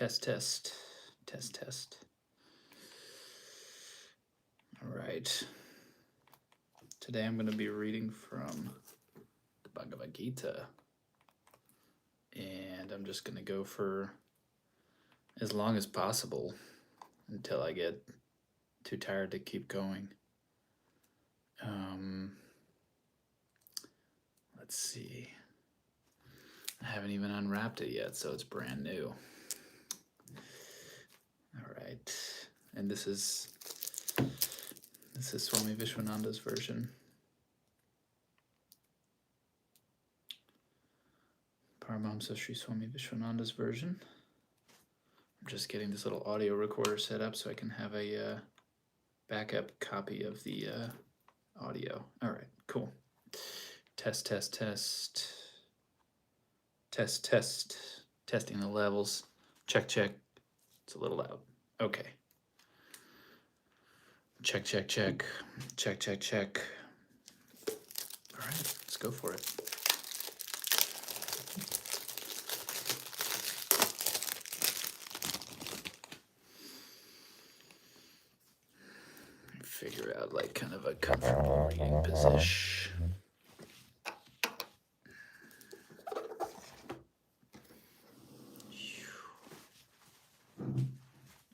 Test, test, test, test. All right. Today I'm going to be reading from the Bhagavad Gita. And I'm just going to go for as long as possible until I get too tired to keep going. Let's see. I haven't even unwrapped it yet, so it's brand new. All right. And this is Swami Vishwananda's version. Paramahamsa Sri Swami Vishwananda's version. I'm just getting this little audio recorder set up so I can have a backup copy of the audio. All right, cool. Test, test, test. Test, test. Testing the levels. Check, check. It's a little loud. Okay. Check, check, check. Check, check, check. All right, let's go for it. Figure out like kind of a comfortable reading position.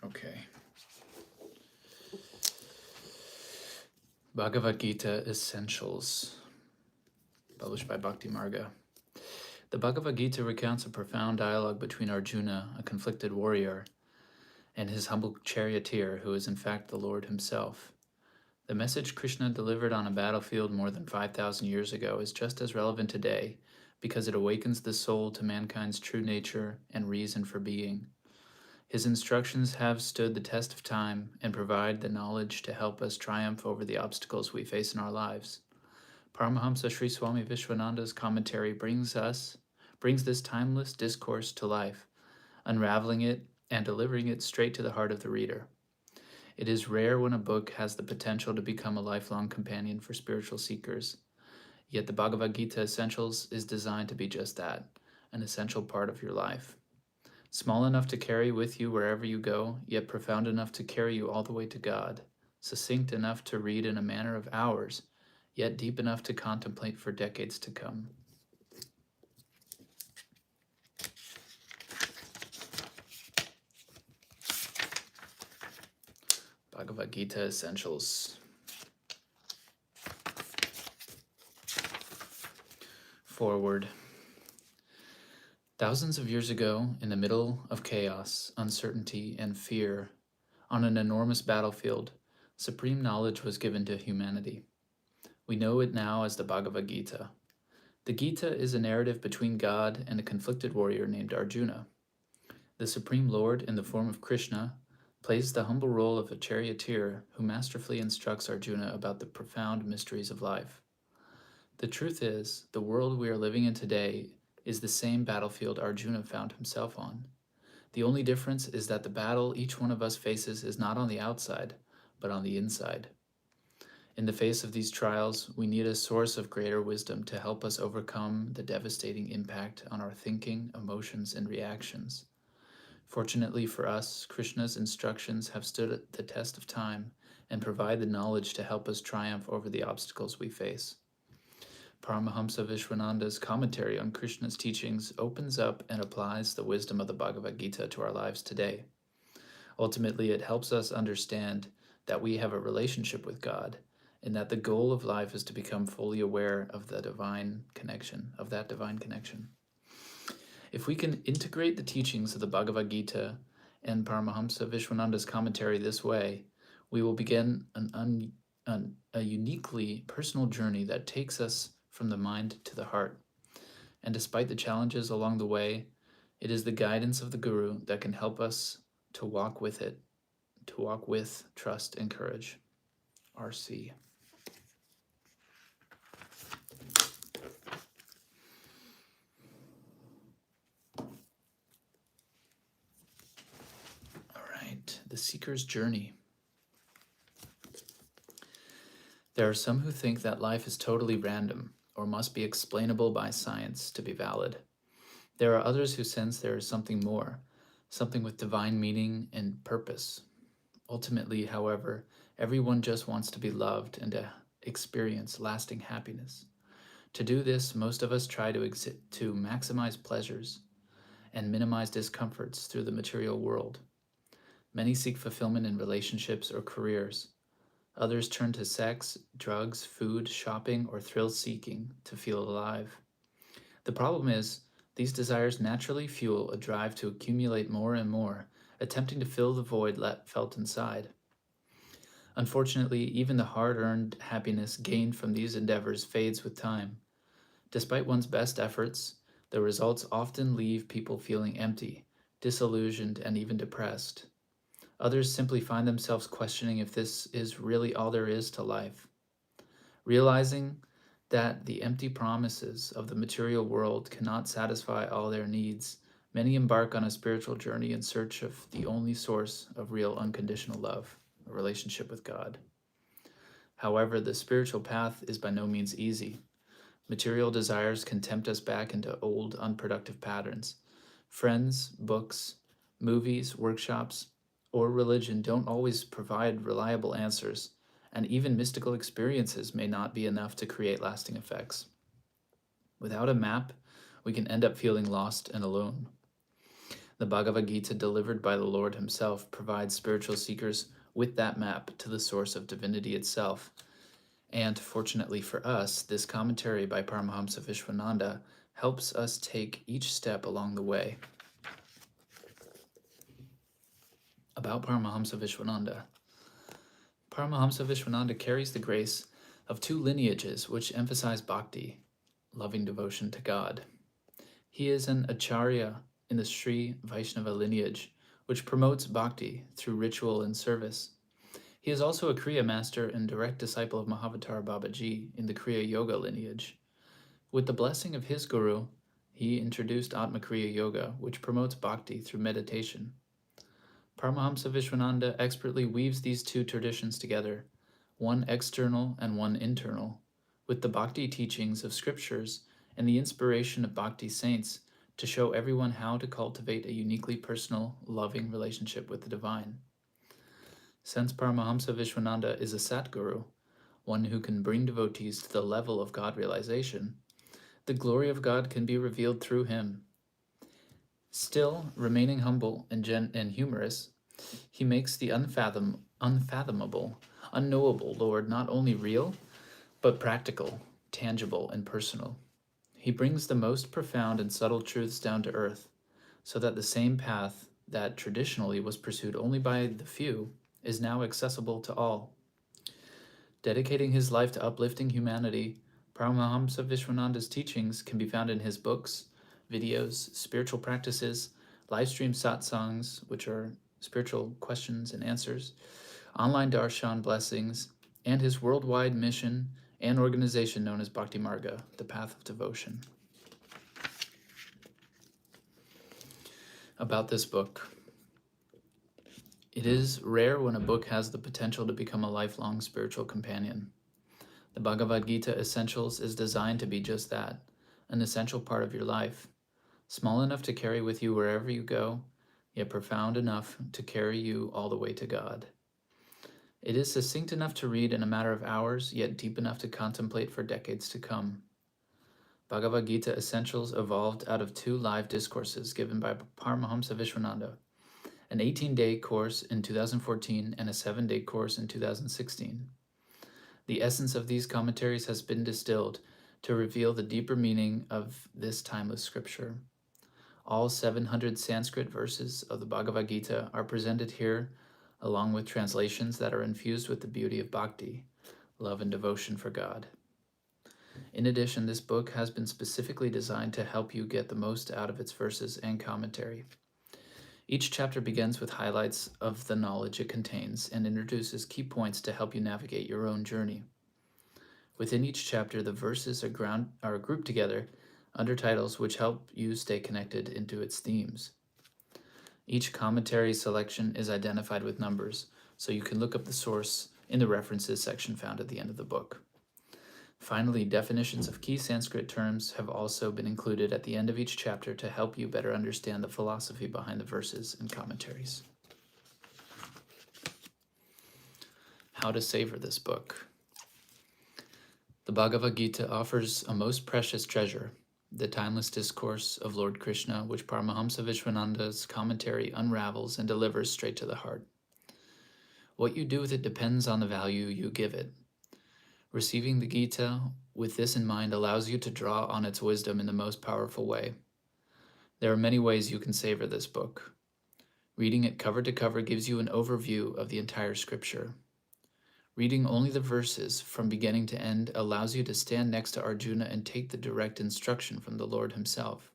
Okay. Bhagavad-Gita Essentials, published by Bhakti Marga. The Bhagavad-Gita recounts a profound dialogue between Arjuna, a conflicted warrior, and his humble charioteer, who is in fact the Lord himself. The message Krishna delivered on a battlefield more than 5,000 years ago is just as relevant today because it awakens the soul to mankind's true nature and reason for being. His instructions have stood the test of time and provide the knowledge to help us triumph over the obstacles we face in our lives. Paramahamsa Sri Swami Vishwananda's commentary brings this timeless discourse to life, unraveling it and delivering it straight to the heart of the reader. It is rare when a book has the potential to become a lifelong companion for spiritual seekers. Yet the Bhagavad-Gita Essentials is designed to be just that, an essential part of your life. Small enough to carry with you wherever you go, yet profound enough to carry you all the way to God. Succinct enough to read in a manner of hours, yet deep enough to contemplate for decades to come. Bhagavad-Gita Essentials. Forward. Thousands of years ago, in the middle of chaos, uncertainty, and fear, on an enormous battlefield, supreme knowledge was given to humanity. We know it now as the Bhagavad-Gita. The Gita is a narrative between God and a conflicted warrior named Arjuna. The Supreme Lord, in the form of Krishna, plays the humble role of a charioteer who masterfully instructs Arjuna about the profound mysteries of life. The truth is, the world we are living in today is the same battlefield Arjuna found himself on. The only difference is that the battle each one of us faces is not on the outside, but on the inside. In the face of these trials, we need a source of greater wisdom to help us overcome the devastating impact on our thinking, emotions, and reactions. Fortunately for us, Krishna's instructions have stood the test of time and provide the knowledge to help us triumph over the obstacles we face. Paramahamsa Vishwananda's commentary on Krishna's teachings opens up and applies the wisdom of the Bhagavad Gita to our lives today. Ultimately, it helps us understand that we have a relationship with God and that the goal of life is to become fully aware of that divine connection. If we can integrate the teachings of the Bhagavad Gita and Paramahamsa Vishwananda's commentary this way, we will begin a uniquely personal journey that takes us from the mind to the heart. And despite the challenges along the way, it is the guidance of the Guru that can help us to walk with trust and courage. R.C. The Seeker's Journey. There are some who think that life is totally random or must be explainable by science to be valid. There are others who sense there is something more, something with divine meaning and purpose. Ultimately, however, everyone just wants to be loved and to experience lasting happiness. To do this, most of us try to maximize pleasures and minimize discomforts through the material world. Many seek fulfillment in relationships or careers. Others turn to sex, drugs, food, shopping, or thrill-seeking to feel alive. The problem is, these desires naturally fuel a drive to accumulate more and more, attempting to fill the void felt inside. Unfortunately, even the hard-earned happiness gained from these endeavors fades with time. Despite one's best efforts, the results often leave people feeling empty, disillusioned, and even depressed. Others simply find themselves questioning if this is really all there is to life. Realizing that the empty promises of the material world cannot satisfy all their needs, many embark on a spiritual journey in search of the only source of real unconditional love, a relationship with God. However, the spiritual path is by no means easy. Material desires can tempt us back into old, unproductive patterns. Friends, books, movies, workshops, or religion don't always provide reliable answers, and even mystical experiences may not be enough to create lasting effects. Without a map, we can end up feeling lost and alone. The Bhagavad-Gita delivered by the Lord himself provides spiritual seekers with that map to the source of divinity itself. And fortunately for us, this commentary by Paramahamsa Vishwananda helps us take each step along the way. About Paramahamsa Vishwananda. Paramahamsa Vishwananda carries the grace of two lineages which emphasize bhakti, loving devotion to God. He is an acharya in the Sri Vaishnava lineage, which promotes bhakti through ritual and service. He is also a Kriya master and direct disciple of Mahavatar Babaji in the Kriya Yoga lineage. With the blessing of his guru, he introduced Atma Kriya Yoga, which promotes bhakti through meditation. Paramahamsa Vishwananda expertly weaves these two traditions together, one external and one internal, with the bhakti teachings of scriptures and the inspiration of bhakti saints to show everyone how to cultivate a uniquely personal, loving relationship with the divine. Since Paramahamsa Vishwananda is a Satguru, one who can bring devotees to the level of God realization, the glory of God can be revealed through him. Still, remaining humble and humorous, he makes the unfathomable, unknowable Lord not only real, but practical, tangible, and personal. He brings the most profound and subtle truths down to earth, so that the same path that traditionally was pursued only by the few is now accessible to all. Dedicating his life to uplifting humanity, Paramahamsa Vishwananda's teachings can be found in his books, videos, spiritual practices, live stream satsangs, which are spiritual questions and answers, online darshan blessings, and his worldwide mission and organization known as Bhakti Marga, the Path of Devotion. About this book. It is rare when a book has the potential to become a lifelong spiritual companion. The Bhagavad-Gita Essentials is designed to be just that, an essential part of your life, small enough to carry with you wherever you go, yet profound enough to carry you all the way to God. It is succinct enough to read in a matter of hours, yet deep enough to contemplate for decades to come. Bhagavad-Gita Essentials evolved out of two live discourses given by Paramahamsa Vishwananda, an 18-day course in 2014 and a 7-day course in 2016. The essence of these commentaries has been distilled to reveal the deeper meaning of this timeless scripture. All 700 Sanskrit verses of the Bhagavad Gita are presented here, along with translations that are infused with the beauty of bhakti, love and devotion for God. In addition, this book has been specifically designed to help you get the most out of its verses and commentary. Each chapter begins with highlights of the knowledge it contains and introduces key points to help you navigate your own journey. Within each chapter, the verses are grouped together under titles which help you stay connected into its themes. Each commentary selection is identified with numbers, so you can look up the source in the references section found at the end of the book. Finally, definitions of key Sanskrit terms have also been included at the end of each chapter to help you better understand the philosophy behind the verses and commentaries. How to savor this book. The Bhagavad-Gita offers a most precious treasure, the timeless discourse of Lord Krishna, which Paramahamsa Vishwananda's commentary unravels and delivers straight to the heart. What you do with it depends on the value you give it. Receiving the Gita with this in mind allows you to draw on its wisdom in the most powerful way. There are many ways you can savor this book. Reading it cover to cover gives you an overview of the entire scripture. Reading only the verses from beginning to end allows you to stand next to Arjuna and take the direct instruction from the Lord himself.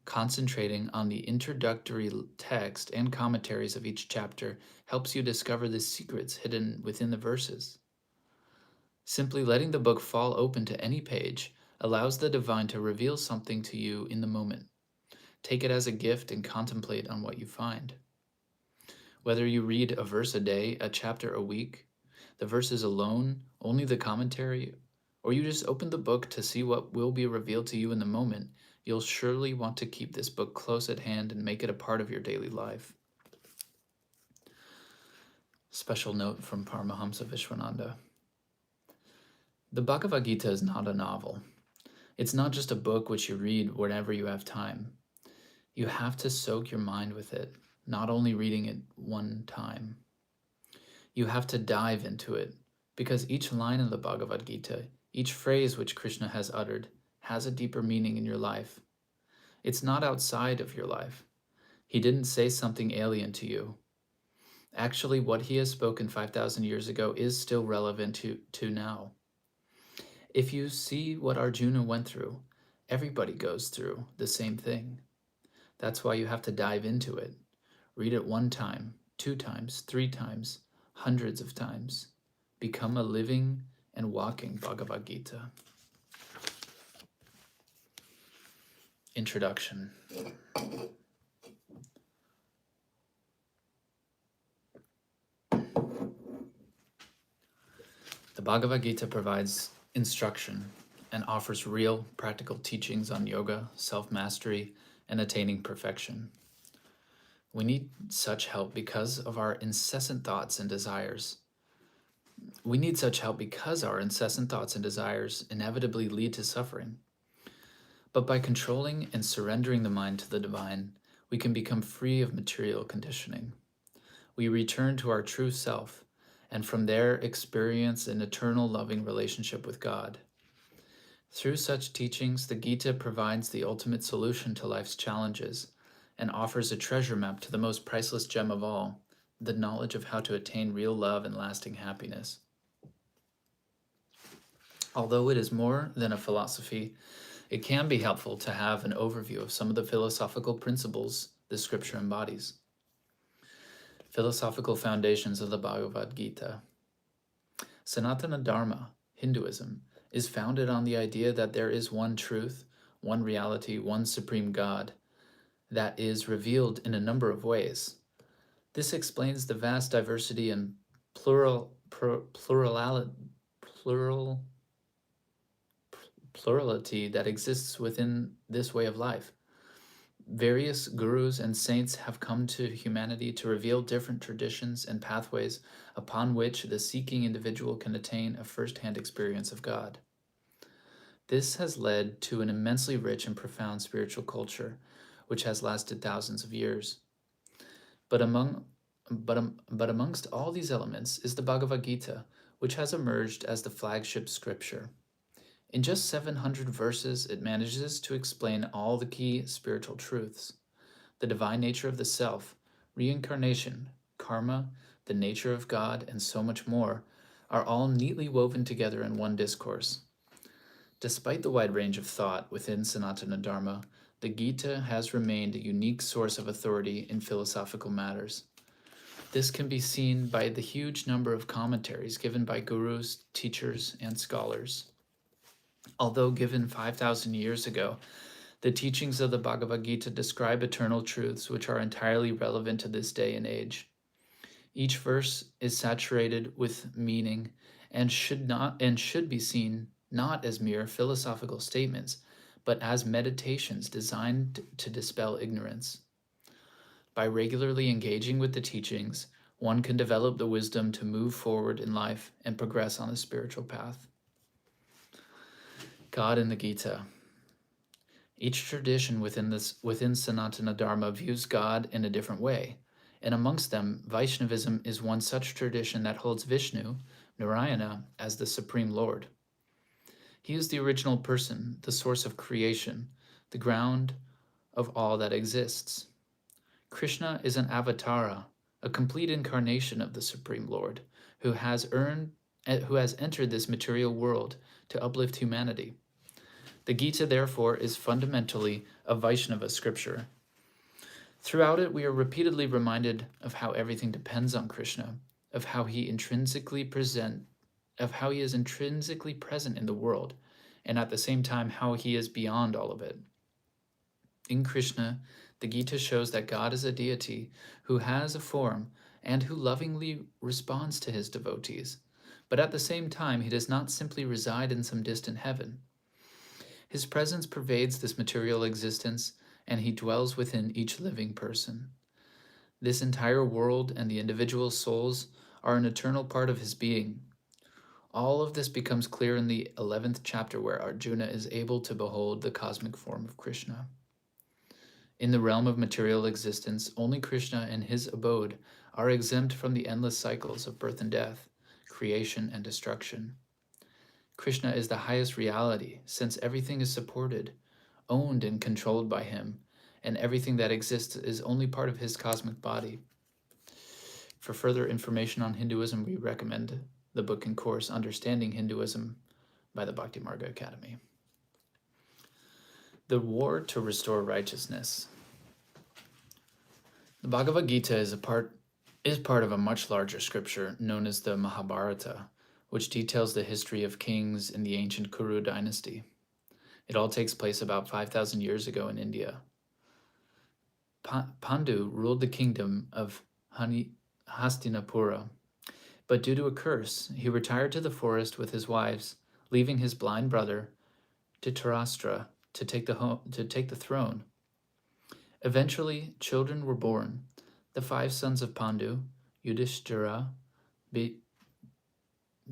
Concentrating on the introductory text and commentaries of each chapter helps you discover the secrets hidden within the verses. Simply letting the book fall open to any page allows the divine to reveal something to you in the moment. Take it as a gift and contemplate on what you find. Whether you read a verse a day, a chapter a week, the verses alone, only the commentary, or you just open the book to see what will be revealed to you in the moment, you'll surely want to keep this book close at hand and make it a part of your daily life. Special note from Paramahamsa Vishwananda. The Bhagavad Gita is not a novel. It's not just a book which you read whenever you have time. You have to soak your mind with it, not only reading it one time. You have to dive into it, because each line in the Bhagavad Gita, each phrase which Krishna has uttered, has a deeper meaning in your life. It's not outside of your life. He didn't say something alien to you. Actually, what he has spoken 5,000 years ago is still relevant to now. If you see what Arjuna went through, everybody goes through the same thing. That's why you have to dive into it. Read it 1 time, 2 times, 3 times, hundreds of times. Become a living and walking Bhagavad Gita. Introduction. The Bhagavad Gita provides instruction and offers real, practical teachings on yoga, self-mastery, and attaining perfection. We need such help because of our incessant thoughts and desires. Inevitably lead to suffering. But by controlling and surrendering the mind to the divine, we can become free of material conditioning. We return to our true self, and from there experience an eternal loving relationship with God. Through such teachings, the Gita provides the ultimate solution to life's challenges and offers a treasure map to the most priceless gem of all, the knowledge of how to attain real love and lasting happiness. Although it is more than a philosophy, it can be helpful to have an overview of some of the philosophical principles the scripture embodies. Philosophical foundations of the Bhagavad Gita. Sanatana Dharma, Hinduism, is founded on the idea that there is one truth, one reality, one supreme God, that is revealed in a number of ways. This explains the vast diversity and plurality that exists within this way of life. Various gurus and saints have come to humanity to reveal different traditions and pathways upon which the seeking individual can attain a first-hand experience of God. This has led to an immensely rich and profound spiritual culture, which has lasted thousands of years. But amongst all these elements is the Bhagavad Gita, which has emerged as the flagship scripture. In just 700 verses, it manages to explain all the key spiritual truths. The divine nature of the self, reincarnation, karma, the nature of God, and so much more are all neatly woven together in one discourse. Despite the wide range of thought within Sanatana Dharma, the Gita has remained a unique source of authority in philosophical matters. This can be seen by the huge number of commentaries given by gurus, teachers, and scholars. Although given 5,000 years ago, the teachings of the Bhagavad Gita describe eternal truths which are entirely relevant to this day and age. Each verse is saturated with meaning and should be seen not as mere philosophical statements, but as meditations designed to dispel ignorance. By regularly engaging with the teachings, one can develop the wisdom to move forward in life and progress on the spiritual path. God in the Gita. Each tradition within Sanatana Dharma views God in a different way, and amongst them, Vaishnavism is one such tradition that holds Vishnu, Narayana, as the Supreme Lord. He is the original person, the source of creation, the ground of all that exists. Krishna is an avatara, a complete incarnation of the Supreme Lord, who has entered this material world to uplift humanity. The Gita, therefore, is fundamentally a Vaishnava scripture. Throughout it, we are repeatedly reminded of how everything depends on Krishna, of how he is intrinsically present in the world, and at the same time how he is beyond all of it. In Krishna, the Gita shows that God is a deity who has a form and who lovingly responds to his devotees, but at the same time he does not simply reside in some distant heaven. His presence pervades this material existence, and he dwells within each living person. This entire world and the individual souls are an eternal part of his being. All of this becomes clear in the 11th chapter, where Arjuna is able to behold the cosmic form of Krishna. In the realm of material existence, only Krishna and his abode are exempt from the endless cycles of birth and death, creation and destruction. Krishna is the highest reality, since everything is supported, owned, and controlled by him, and everything that exists is only part of his cosmic body. For further information on Hinduism, we recommend the book and course Understanding Hinduism by the Bhakti Marga Academy. The war to restore righteousness. The Bhagavad-Gita is part of a much larger scripture known as the Mahabharata, which details the history of kings in the ancient Kuru dynasty. It all takes place about 5,000 years ago in India. Pandu ruled the kingdom of Hastinapura, but due to a curse, he retired to the forest with his wives, leaving his blind brother, Dittarastra, to take the throne. Eventually, children were born. The 5 sons of Pandu, Yudhishthira,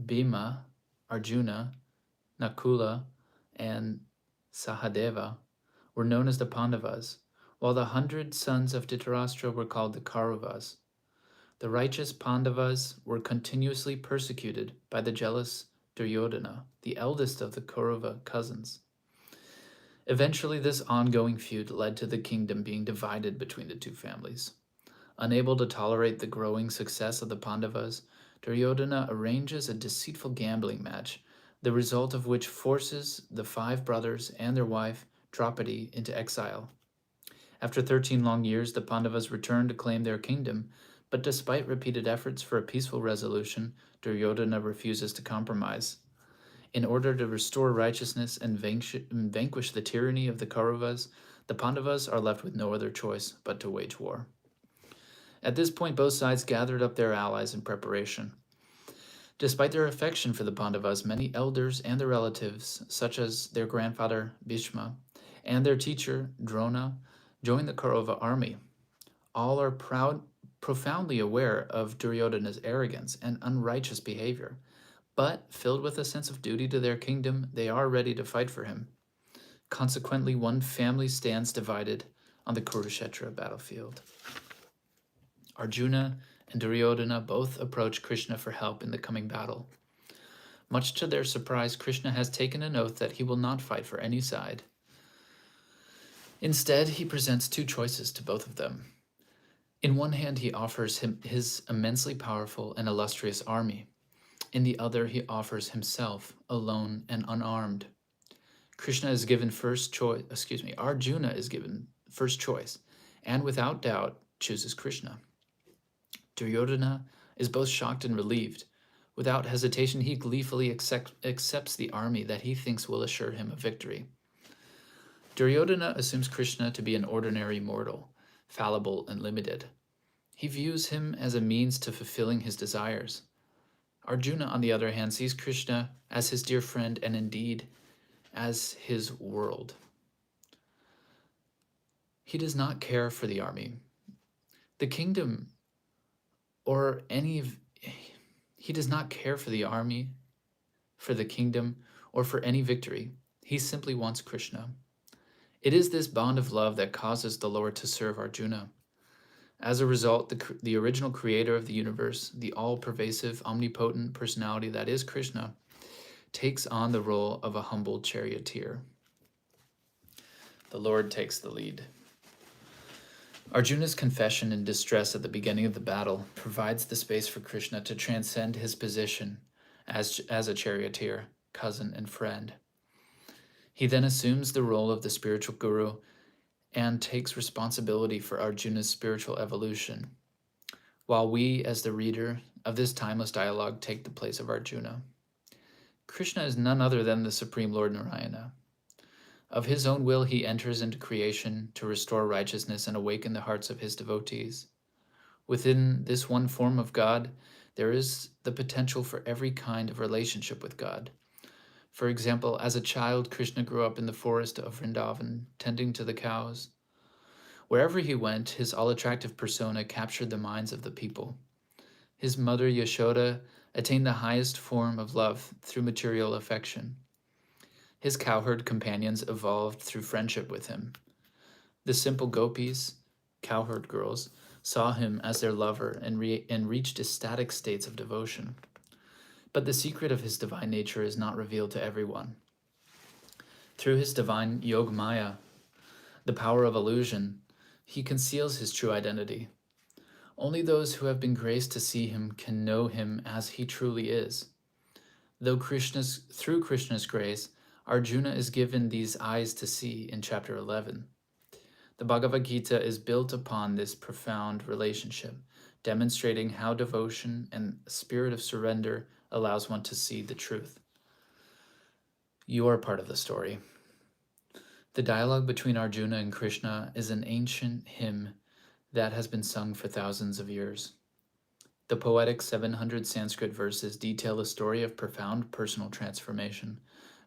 Bhima, Arjuna, Nakula, and Sahadeva, were known as the Pandavas, while the 100 sons of Dittarastra were called the Kauravas. The righteous Pandavas were continuously persecuted by the jealous Duryodhana, the eldest of the Kaurava cousins. Eventually, this ongoing feud led to the kingdom being divided between the two families. Unable to tolerate the growing success of the Pandavas, Duryodhana arranges a deceitful gambling match, the result of which forces the 5 brothers and their wife, Draupadi, into exile. After 13 long years, the Pandavas return to claim their kingdom, but despite repeated efforts for a peaceful resolution, Duryodhana refuses to compromise. In order to restore righteousness and vanquish the tyranny of the Kauravas, the Pandavas are left with no other choice but to wage war. At this point, both sides gathered up their allies in preparation. Despite their affection for the Pandavas, many elders and their relatives, such as their grandfather Bhishma and their teacher Drona, joined the Kaurava army. All are profoundly aware of Duryodhana's arrogance and unrighteous behavior, but filled with a sense of duty to their kingdom, they are ready to fight for him. Consequently, one family stands divided on the Kurukshetra battlefield. Arjuna and Duryodhana both approach Krishna for help in the coming battle. Much to their surprise, Krishna has taken an oath that he will not fight for any side. Instead, he presents 2 choices to both of them. In one hand, he offers his immensely powerful and illustrious army. In the other, he offers himself, alone and unarmed. Arjuna is given first choice, and without doubt chooses Krishna. Duryodhana is both shocked and relieved. Without hesitation, he gleefully accepts the army that he thinks will assure him a victory. Duryodhana assumes Krishna to be an ordinary mortal, fallible and limited. He views him as a means to fulfilling his desires. Arjuna, on the other hand, sees Krishna as his dear friend and indeed as his world. He does not care for the army, the kingdom, or any of... He does not care for the army, for the kingdom, or for any victory. He simply wants Krishna. It is this bond of love that causes the Lord to serve Arjuna. As a result, the original creator of the universe, the all-pervasive, omnipotent personality that is Krishna, takes on the role of a humble charioteer. The Lord takes the lead. Arjuna's confession and distress at the beginning of the battle provides the space for Krishna to transcend his position as a charioteer, cousin, and friend. He then assumes the role of the spiritual guru and takes responsibility for Arjuna's spiritual evolution, while we, as the reader of this timeless dialogue, take the place of Arjuna. Krishna is none other than the Supreme Lord Narayana. Of his own will, he enters into creation to restore righteousness and awaken the hearts of his devotees. Within this one form of God, there is the potential for every kind of relationship with God. For example, as a child, Krishna grew up in the forest of Vrindavan, tending to the cows. Wherever he went, his all-attractive persona captured the minds of the people. His mother, Yashoda, attained the highest form of love through material affection. His cowherd companions evolved through friendship with him. The simple gopis, cowherd girls, saw him as their lover and reached ecstatic states of devotion. But the secret of his divine nature is not revealed to everyone. Through his divine Yog Maya, the power of illusion, he conceals his true identity. Only those who have been graced to see him can know him as he truly is. Through Krishna's grace, Arjuna is given these eyes to see in chapter 11. The Bhagavad-Gita is built upon this profound relationship, demonstrating how devotion and a spirit of surrender allows one to see the truth. You are part of the story. The dialogue between Arjuna and Krishna is an ancient hymn that has been sung for thousands of years. The poetic 700 Sanskrit verses detail a story of profound personal transformation,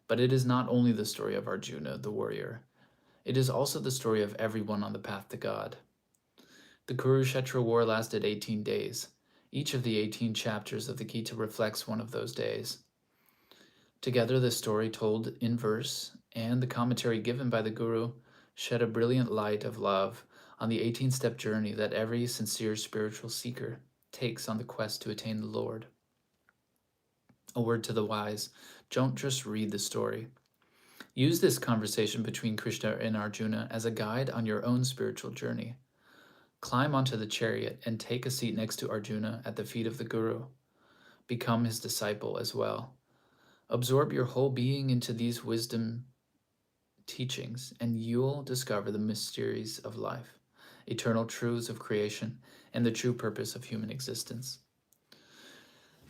but it is not only the story of Arjuna, the warrior. It is also the story of everyone on the path to God. The Kurukshetra war lasted 18 days. Each of the 18 chapters of the Gita reflects one of those days. Together, the story told in verse and the commentary given by the Guru shed a brilliant light of love on the 18-step journey that every sincere spiritual seeker takes on the quest to attain the Lord. A word to the wise, don't just read the story. Use this conversation between Krishna and Arjuna as a guide on your own spiritual journey. Climb onto the chariot and take a seat next to Arjuna at the feet of the Guru. Become his disciple as well. Absorb your whole being into these wisdom teachings, and you'll discover the mysteries of life, eternal truths of creation, and the true purpose of human existence.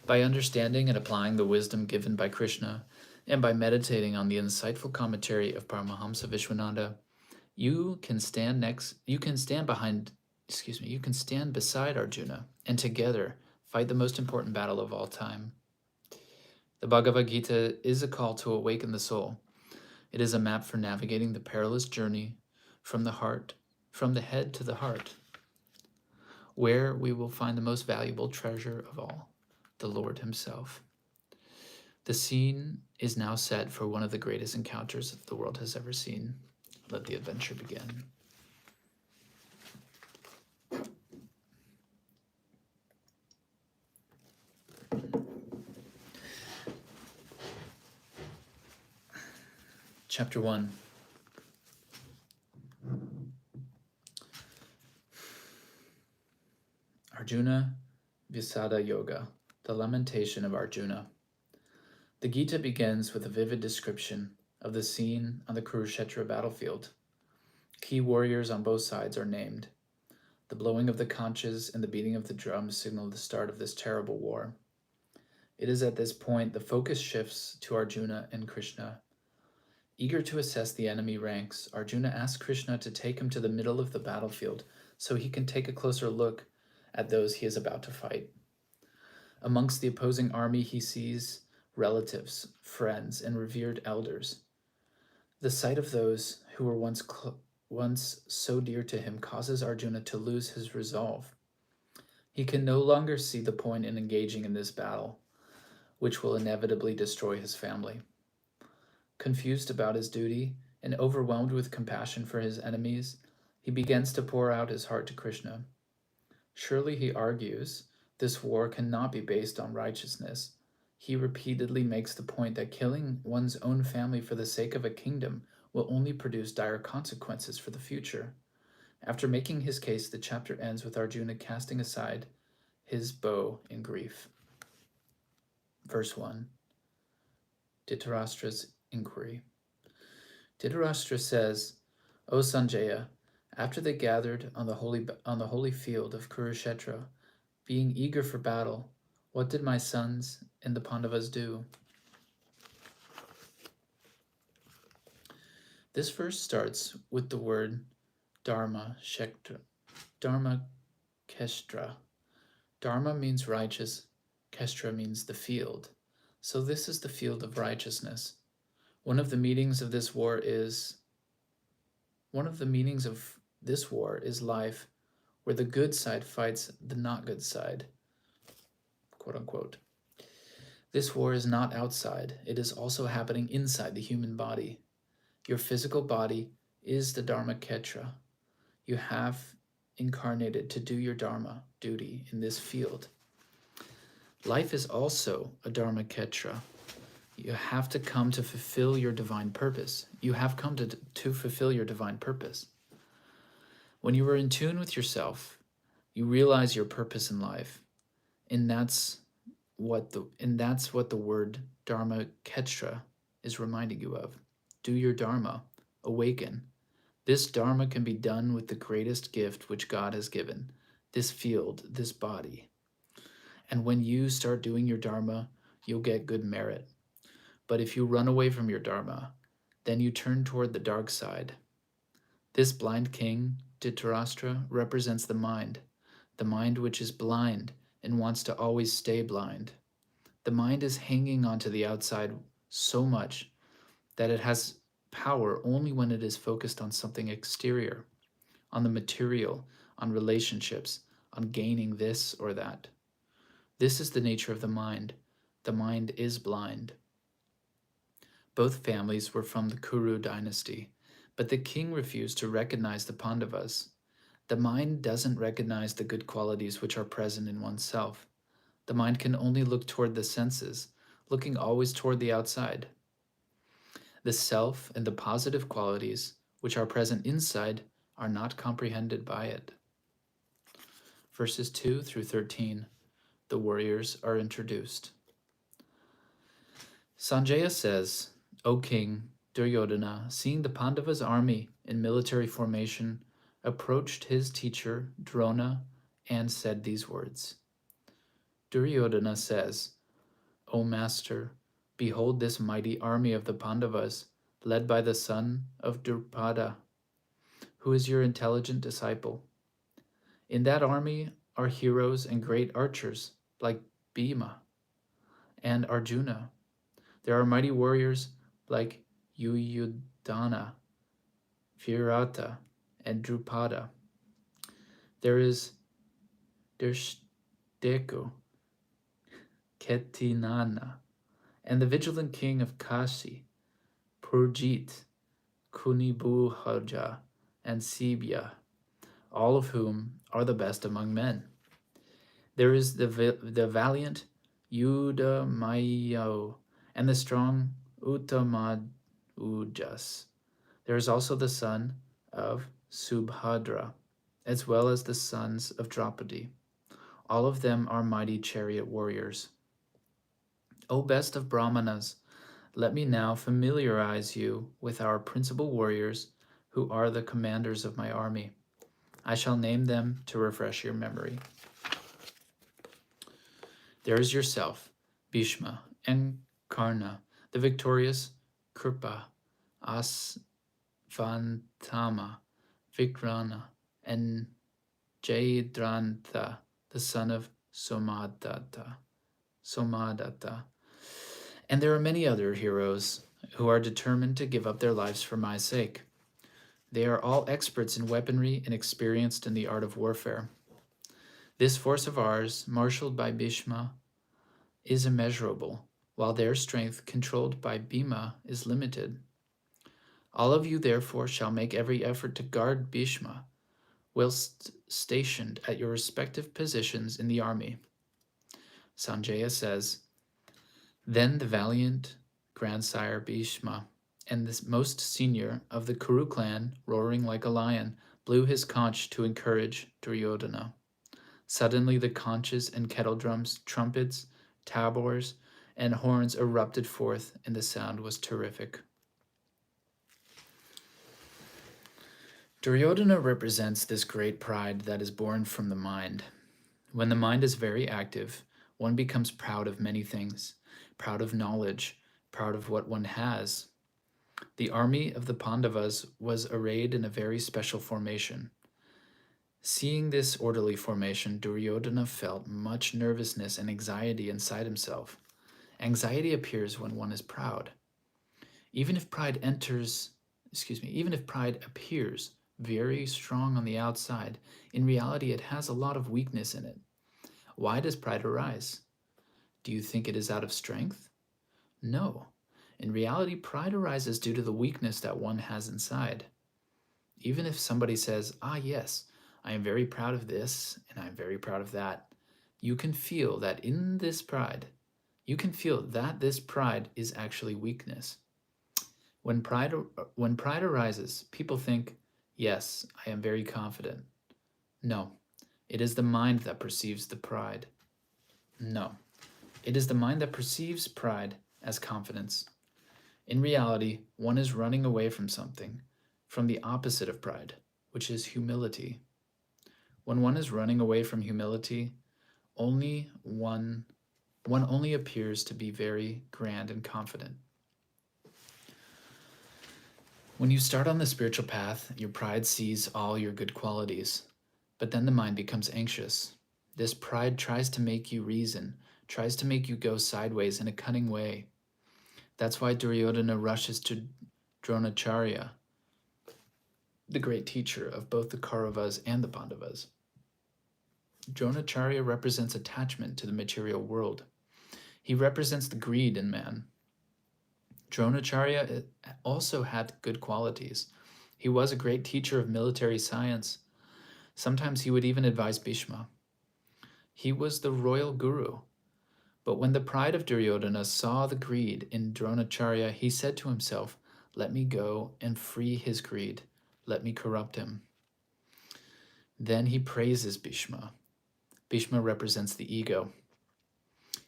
By understanding and applying the wisdom given by Krishna, and by meditating on the insightful commentary of Paramahamsa Vishwananda, you can stand beside Arjuna, and together fight the most important battle of all time. The Bhagavad Gita is a call to awaken the soul. It is a map for navigating the perilous journey from the head to the heart, where we will find the most valuable treasure of all, the Lord himself. The scene is now set for one of the greatest encounters that the world has ever seen. Let the adventure begin. Chapter 1. Arjuna Visada Yoga, the Lamentation of Arjuna. The Gita begins with a vivid description of the scene on the Kurukshetra battlefield. Key warriors on both sides are named. The blowing of the conches and the beating of the drums signal the start of this terrible war. It is at this point the focus shifts to Arjuna and Krishna. Eager to assess the enemy ranks, Arjuna asks Krishna to take him to the middle of the battlefield so he can take a closer look at those he is about to fight. Amongst the opposing army, he sees relatives, friends, and revered elders. The sight of those who were once so dear to him causes Arjuna to lose his resolve. He can no longer see the point in engaging in this battle, which will inevitably destroy his family. Confused about his duty and overwhelmed with compassion for his enemies, he begins to pour out his heart to Krishna. Surely, he argues, this war cannot be based on righteousness. He repeatedly makes the point that killing one's own family for the sake of a kingdom will only produce dire consequences for the future. After making his case, the chapter ends with Arjuna casting aside his bow in grief. Verse 1. Ditarastra's inquiry. Dittarastra says, O Sanjaya, after they gathered on the holy field of Kurukshetra, being eager for battle, what did my sons and the Pandavas do? This verse starts with the word Dharma Kestra. Dharma means righteous, Kestra means the field. So this is the field of righteousness. One of the meanings of this war is life, where the good side fights the not good side, quote unquote. This war is not outside, it is also happening inside the human body. Your physical body is the Dharma Ketra. You have incarnated to do your Dharma duty in this field. Life is also a Dharma Ketra. You have to come to fulfill your divine purpose. You have come to fulfill your divine purpose. When you are in tune with yourself, you realize your purpose in life. And that's what the word Dharma Ketra is reminding you of. Do your Dharma. Awaken. This Dharma can be done with the greatest gift which God has given, this field, this body. And when you start doing your Dharma, you'll get good merit. But if you run away from your Dharma, then you turn toward the dark side. This blind king, Dittarastra, represents the mind which is blind and wants to always stay blind. The mind is hanging onto the outside so much that it has power only when it is focused on something exterior, on the material, on relationships, on gaining this or that. This is the nature of the mind. The mind is blind. Both families were from the Kuru dynasty, but the king refused to recognize the Pandavas. The mind doesn't recognize the good qualities which are present in oneself. The mind can only look toward the senses, looking always toward the outside. The self and the positive qualities which are present inside are not comprehended by it. Verses 2 through 13, the warriors are introduced. Sanjaya says, O king, Duryodhana, seeing the Pandavas' army in military formation, approached his teacher, Drona, and said these words. Duryodhana says, O master, behold this mighty army of the Pandavas, led by the son of Drupada, who is your intelligent disciple. In that army are heroes and great archers, like Bhima and Arjuna. There are mighty warriors like Yuyudhana, Virata, and Drupada. There is Drishdeku, Ketinana, and the vigilant king of Kashi, Purjit, Kunibhuja, and Sibya, all of whom are the best among men. There is the valiant Yudamayo and the strong Uttamadujas. There is also the son of Subhadra, as well as the sons of Draupadi. All of them are mighty chariot warriors. O best of Brahmanas, let me now familiarize you with our principal warriors, who are the commanders of my army. I shall name them to refresh your memory. There is yourself, Bhishma, and Karna, the victorious Kripa, Asvantama, Vikrana, and Jayadrantha, the son of Somadata. Somadatta. And there are many other heroes who are determined to give up their lives for my sake. They are all experts in weaponry and experienced in the art of warfare. This force of ours, marshaled by Bhishma, is immeasurable, while their strength, controlled by Bhima, is limited. All of you, therefore, shall make every effort to guard Bhishma, whilst stationed at your respective positions in the army. Sanjaya says, Then the valiant grandsire Bhishma and the most senior of the Kuru clan, roaring like a lion, blew his conch to encourage Duryodhana. Suddenly the conches and kettle drums, trumpets, tabors, and horns erupted forth, and the sound was terrific. Duryodhana represents this great pride that is born from the mind. When the mind is very active, one becomes proud of many things, proud of knowledge, proud of what one has. The army of the Pandavas was arrayed in a very special formation. Seeing this orderly formation, Duryodhana felt much nervousness and anxiety inside himself. Anxiety appears when one is proud. Even if pride appears very strong on the outside, in reality it has a lot of weakness in it. Why does pride arise? Do you think it is out of strength? No. In reality, pride arises due to the weakness that one has inside. Even if somebody says, yes, I am very proud of this and I am very proud of that, you can feel that in this pride, this pride is actually weakness. When pride arises, people think, yes, I am very confident. No, it is the mind that perceives the pride. No, it is the mind that perceives pride as confidence. In reality, one is running away from something, from the opposite of pride, which is humility. When one is running away from humility, one only appears to be very grand and confident. When you start on the spiritual path, your pride sees all your good qualities, but then the mind becomes anxious. This pride tries to make you reason, tries to make you go sideways in a cunning way. That's why Duryodhana rushes to Dronacharya, the great teacher of both the Kauravas and the Pandavas. Dronacharya represents attachment to the material world. He represents the greed in man. Dronacharya also had good qualities. He was a great teacher of military science. Sometimes he would even advise Bhishma. He was the royal guru. But when the pride of Duryodhana saw the greed in Dronacharya, he said to himself, "Let me go and free his greed. Let me corrupt him." Then he praises Bhishma. Bhishma represents the ego.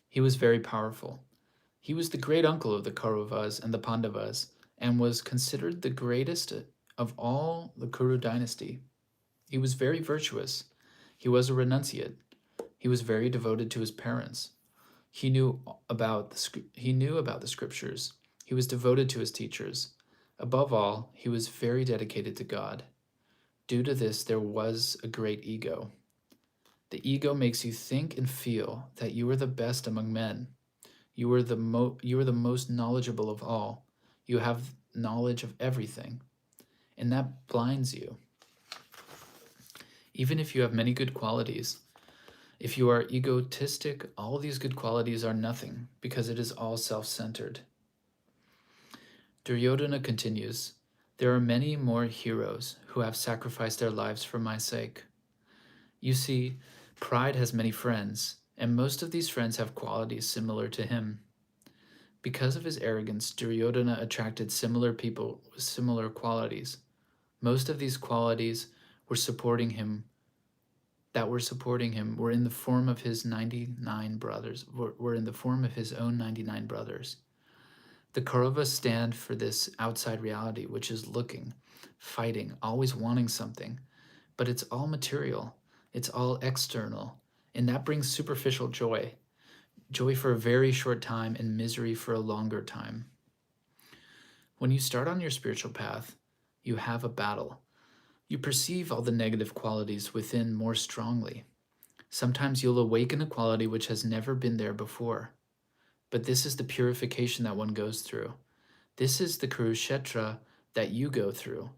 He was very powerful. He was the great uncle of the Kauravas and the Pandavas and was considered the greatest of all the Kuru dynasty. He was very virtuous. He was a renunciate. He was very devoted to his parents. He knew about the scriptures. He was devoted to his teachers. Above all, he was very dedicated to God. Due to this, there was a great ego. The ego makes you think and feel that you are the best among men. You are the most knowledgeable of all. You have knowledge of everything, and that blinds you. Even if you have many good qualities, if you are egotistic, all these good qualities are nothing because it is all self-centered. Duryodhana continues, "There are many more heroes who have sacrificed their lives for my sake." You see, pride has many friends, and most of these friends have qualities similar to him. Because of his arrogance, Duryodhana attracted similar people with similar qualities. Most of these qualities were in the form of his 99 brothers, were in the form of his own 99 brothers. The Kauravas stand for this outside reality, which is looking, fighting, always wanting something, but it's all material, it's all external, and that brings superficial joy for a very short time and misery for a longer time. When you start on your spiritual path, you have a battle. You perceive all the negative qualities within more strongly. Sometimes you'll awaken a quality which has never been there before. But this is the purification that one goes through. This is the Kurukshetra that you go through,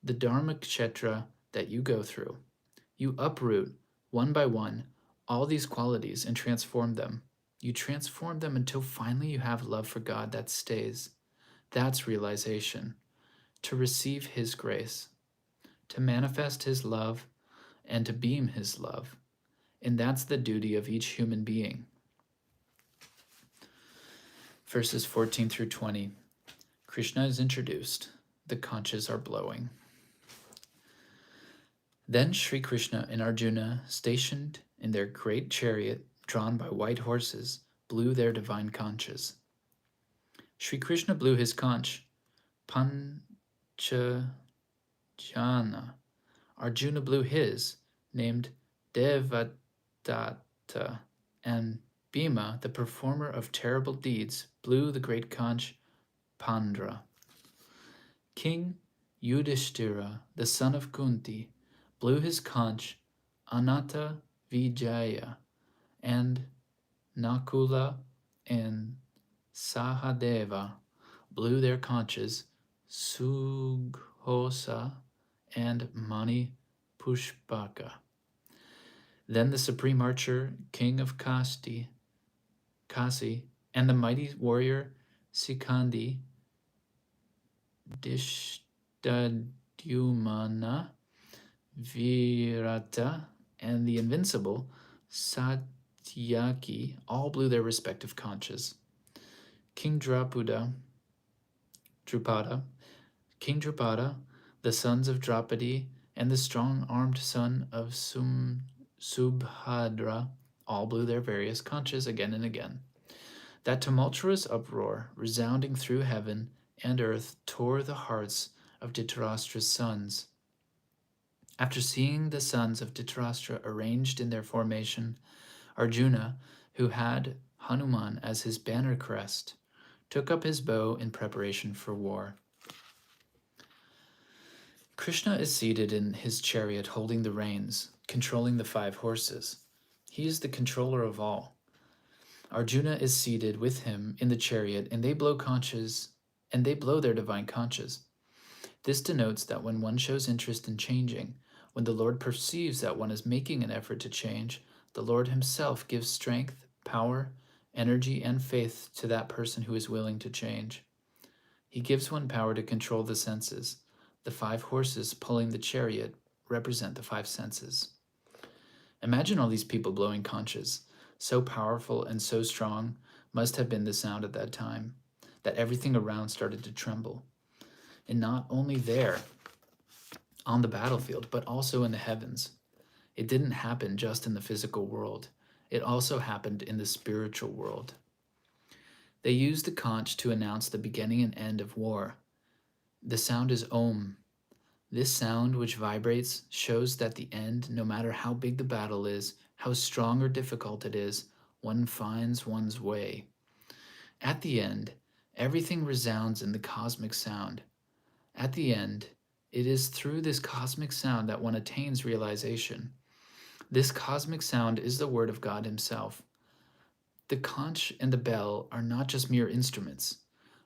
the Dharmakshetra that you go through. You uproot, one by one, all these qualities and transform them. You transform them until finally you have love for God that stays. That's realization. To receive His grace, to manifest His love, and to beam His love. And that's the duty of each human being. Verses 14 through 20. Krishna is introduced. The conches are blowing. Then Sri Krishna and Arjuna, stationed in their great chariot, drawn by white horses, blew their divine conches. Sri Krishna blew his conch, Panchajana. Arjuna blew his, named Devadatta, and Bhima, the performer of terrible deeds, blew the great conch, Pandra. King Yudhishthira, the son of Kunti, blew his conch, Ananta Vijaya, and Nakula and Sahadeva blew their conches, Sughosa and Mani Pushpaka. Then the supreme archer, king of Kasi, and the mighty warrior Sikandi, Dishtadyumna, Virata, and the invincible Satyaki all blew their respective conches. King Drupada, the sons of Draupadi, and the strong-armed son of Subhadra all blew their various conches again and again. That tumultuous uproar, resounding through heaven and earth, tore the hearts of Ditarastra's sons. After seeing the sons of Dittarastra arranged in their formation, Arjuna, who had Hanuman as his banner crest, took up his bow in preparation for war. Krishna is seated in his chariot holding the reins, controlling the 5 horses. He is the controller of all. Arjuna is seated with him in the chariot, and they blow their divine conches. This denotes that when one shows interest in changing, when the Lord perceives that one is making an effort to change, the Lord himself gives strength, power, energy, and faith to that person who is willing to change. He gives one power to control the senses. The 5 horses pulling the chariot represent the 5 senses. Imagine all these people blowing conches. So powerful and so strong must have been the sound at that time, that everything around started to tremble. And not only there, on the battlefield, but also in the heavens. It didn't happen just in the physical world. It also happened in the spiritual world. They used the conch to announce the beginning and end of war. The sound is Om. This sound, which vibrates, shows that the end, no matter how big the battle is, how strong or difficult it is, one finds one's way. At the end, everything resounds in the cosmic sound. At the end, it is through this cosmic sound that one attains realization. This cosmic sound is the word of God himself. The conch and the bell are not just mere instruments.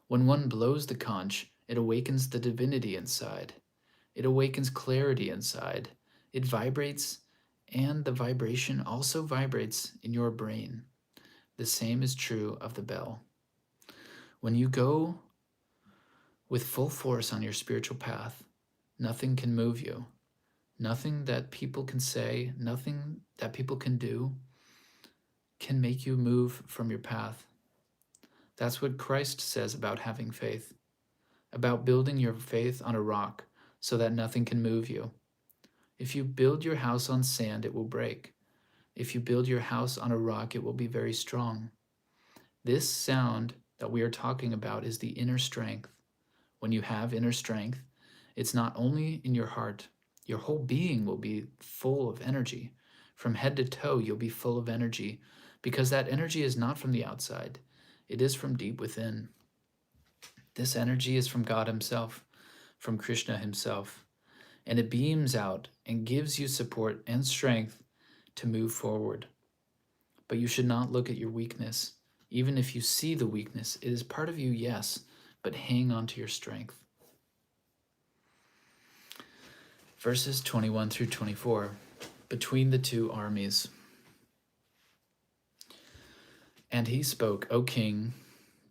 When one blows the conch, it awakens the divinity inside. It awakens clarity inside. It vibrates, and the vibration also vibrates in your brain. The same is true of the bell. When you go with full force on your spiritual path, nothing can move you. Nothing that people can say, nothing that people can do can make you move from your path. That's what Christ says about having faith, about building your faith on a rock so that nothing can move you. If you build your house on sand, it will break. If you build your house on a rock, it will be very strong. This sound that we are talking about is the inner strength. When you have inner strength, it's not only in your heart, your whole being will be full of energy. From head to toe, you'll be full of energy, because that energy is not from the outside. It is from deep within. This energy is from God himself, from Krishna himself, and it beams out and gives you support and strength to move forward. But you should not look at your weakness. Even if you see the weakness, it is part of you, yes, but hang on to your strength. Verses 21 through 24, between the two armies. And he spoke, O king,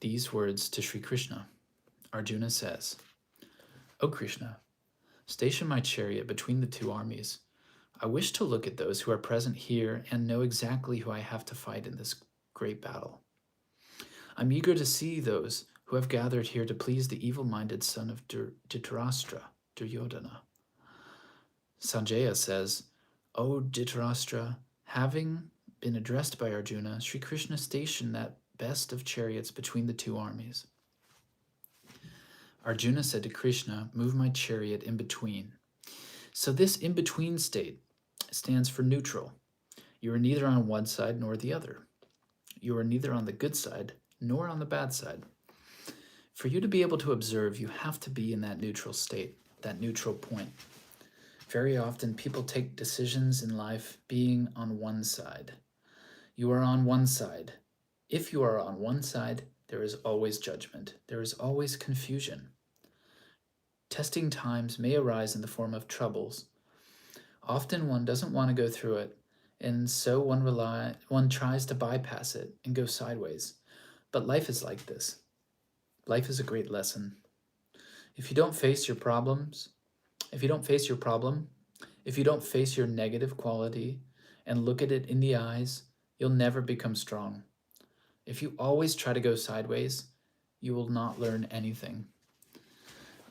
these words to Sri Krishna. Arjuna says, O Krishna, station my chariot between the two armies. I wish to look at those who are present here and know exactly who I have to fight in this great battle. I'm eager to see those who have gathered here to please the evil-minded son of Dittarastra, Duryodhana. Sanjaya says, O Dittarastra, having been addressed by Arjuna, Sri Krishna stationed that best of chariots between the two armies. Arjuna said to Krishna, move my chariot in between. So this in-between state stands for neutral. You are neither on one side nor the other. You are neither on the good side nor on the bad side. For you to be able to observe, you have to be in that neutral state, that neutral point. Very often people take decisions in life being on one side. You are on one side. If you are on one side, there is always judgment. There is always confusion. Testing times may arise in the form of troubles. Often one doesn't want to go through it, and so one tries to bypass it and go sideways. But life is like this. Life is a great lesson. If you don't face your problems, if you don't face your negative quality and look at it in the eyes, you'll never become strong. If you always try to go sideways, you will not learn anything.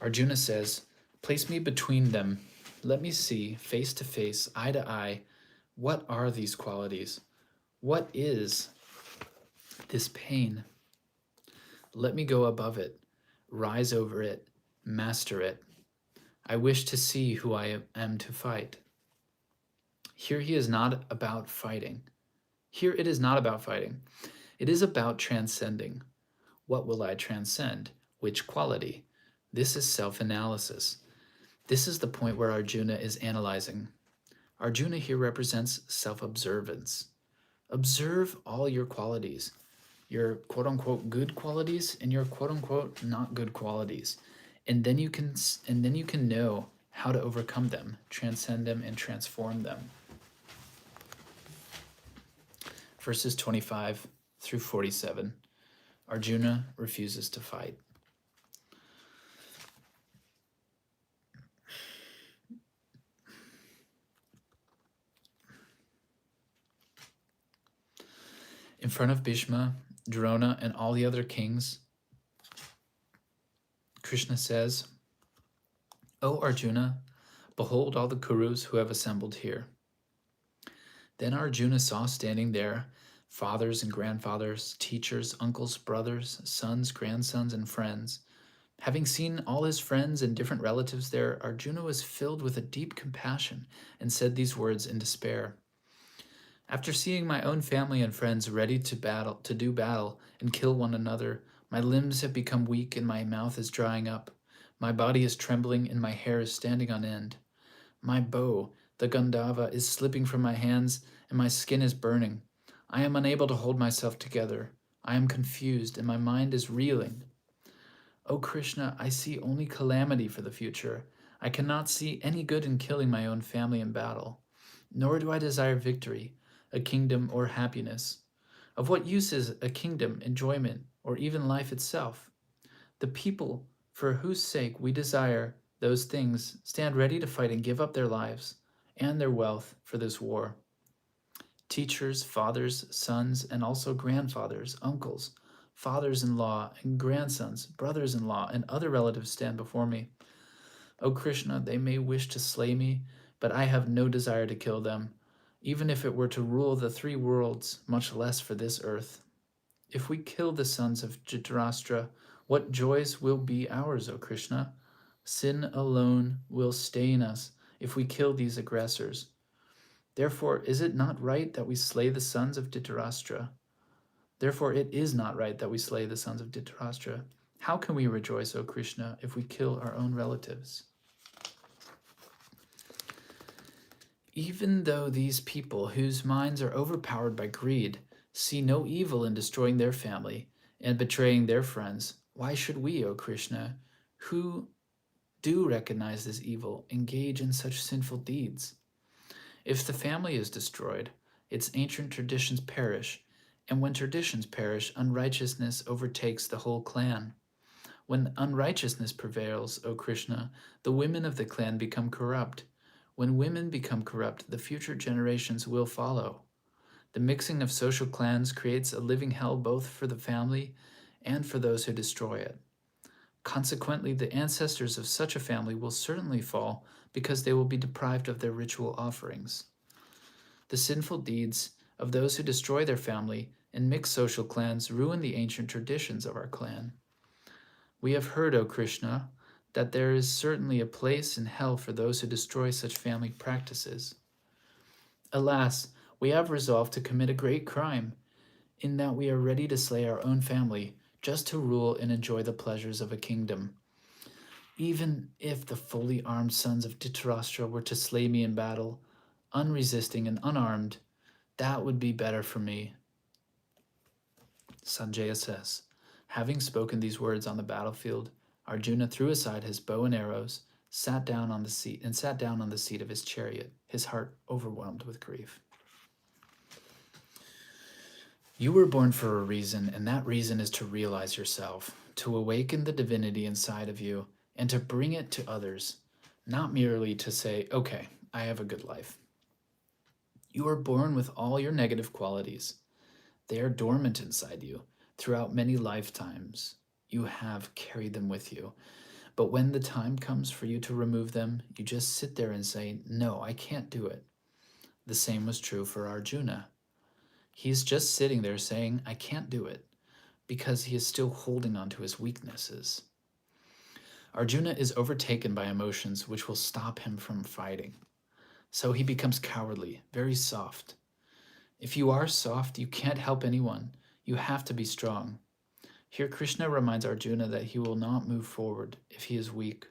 Arjuna says, place me between them. Let me see, face to face, eye to eye, what are these qualities? What is this pain? Let me go above it, rise over it, master it. I wish to see who I am to fight. Here it is not about fighting. It is about transcending. What will I transcend? Which quality? This is self-analysis. This is the point where Arjuna is analyzing. Arjuna here represents self-observance. Observe all your qualities, your quote-unquote good qualities and your quote-unquote not good qualities. And then you can know how to overcome them, transcend them, and transform them. Verses 25 through 47. Arjuna refuses to fight. In front of Bhishma, Drona, and all the other kings, Krishna says, O Arjuna, behold all the Kurus who have assembled here. Then Arjuna saw standing there fathers and grandfathers, teachers, uncles, brothers, sons, grandsons, and friends. Having seen all his friends and different relatives there, Arjuna was filled with a deep compassion and said these words in despair. After seeing my own family and friends ready to do battle and kill one another, my limbs have become weak and my mouth is drying up. My body is trembling and my hair is standing on end. My bow, the Gandhava, is slipping from my hands and my skin is burning. I am unable to hold myself together. I am confused and my mind is reeling. O Krishna, I see only calamity for the future. I cannot see any good in killing my own family in battle, nor do I desire victory, a kingdom, or happiness. Of what use is a kingdom, enjoyment, or even life itself? The people for whose sake we desire those things stand ready to fight and give up their lives and their wealth for this war. Teachers, fathers, sons, and also grandfathers, uncles, fathers-in-law, and grandsons, brothers-in-law, and other relatives stand before me. O Krishna, they may wish to slay me, but I have no desire to kill them, even if it were to rule the three worlds, much less for this earth. If we kill the sons of Dittarastra, what joys will be ours, O Krishna? Sin alone will stain us if we kill these aggressors. Therefore, is it not right that we slay the sons of Dittarastra? Therefore, it is not right that we slay the sons of Dittarastra. How can we rejoice, O Krishna, if we kill our own relatives? Even though these people, whose minds are overpowered by greed, see no evil in destroying their family and betraying their friends, why should we, O Krishna, who do recognize this evil, engage in such sinful deeds? If the family is destroyed, its ancient traditions perish, and when traditions perish, unrighteousness overtakes the whole clan. When unrighteousness prevails, O Krishna, the women of the clan become corrupt. When women become corrupt, the future generations will follow. The mixing of social clans creates a living hell both for the family and for those who destroy it. Consequently, the ancestors of such a family will certainly fall because they will be deprived of their ritual offerings. The sinful deeds of those who destroy their family and mix social clans ruin the ancient traditions of our clan. We have heard, O Krishna, that there is certainly a place in hell for those who destroy such family practices. Alas, we have resolved to commit a great crime, in that we are ready to slay our own family just to rule and enjoy the pleasures of a kingdom. Even if the fully armed sons of Dittarastra were to slay me in battle, unresisting and unarmed, that would be better for me. Sanjaya says, having spoken these words on the battlefield, Arjuna threw aside his bow and arrows, sat down on the seat of his chariot, his heart overwhelmed with grief. You were born for a reason, and that reason is to realize yourself, to awaken the divinity inside of you, and to bring it to others, not merely to say, okay, I have a good life. You are born with all your negative qualities. They are dormant inside you. Throughout many lifetimes, you have carried them with you. But when the time comes for you to remove them, you just sit there and say, no, I can't do it. The same was true for Arjuna. He's just sitting there saying, I can't do it, because he is still holding on to his weaknesses. Arjuna is overtaken by emotions which will stop him from fighting. So he becomes cowardly, very soft. If you are soft, you can't help anyone. You have to be strong. Here Krishna reminds Arjuna that he will not move forward if he is weak.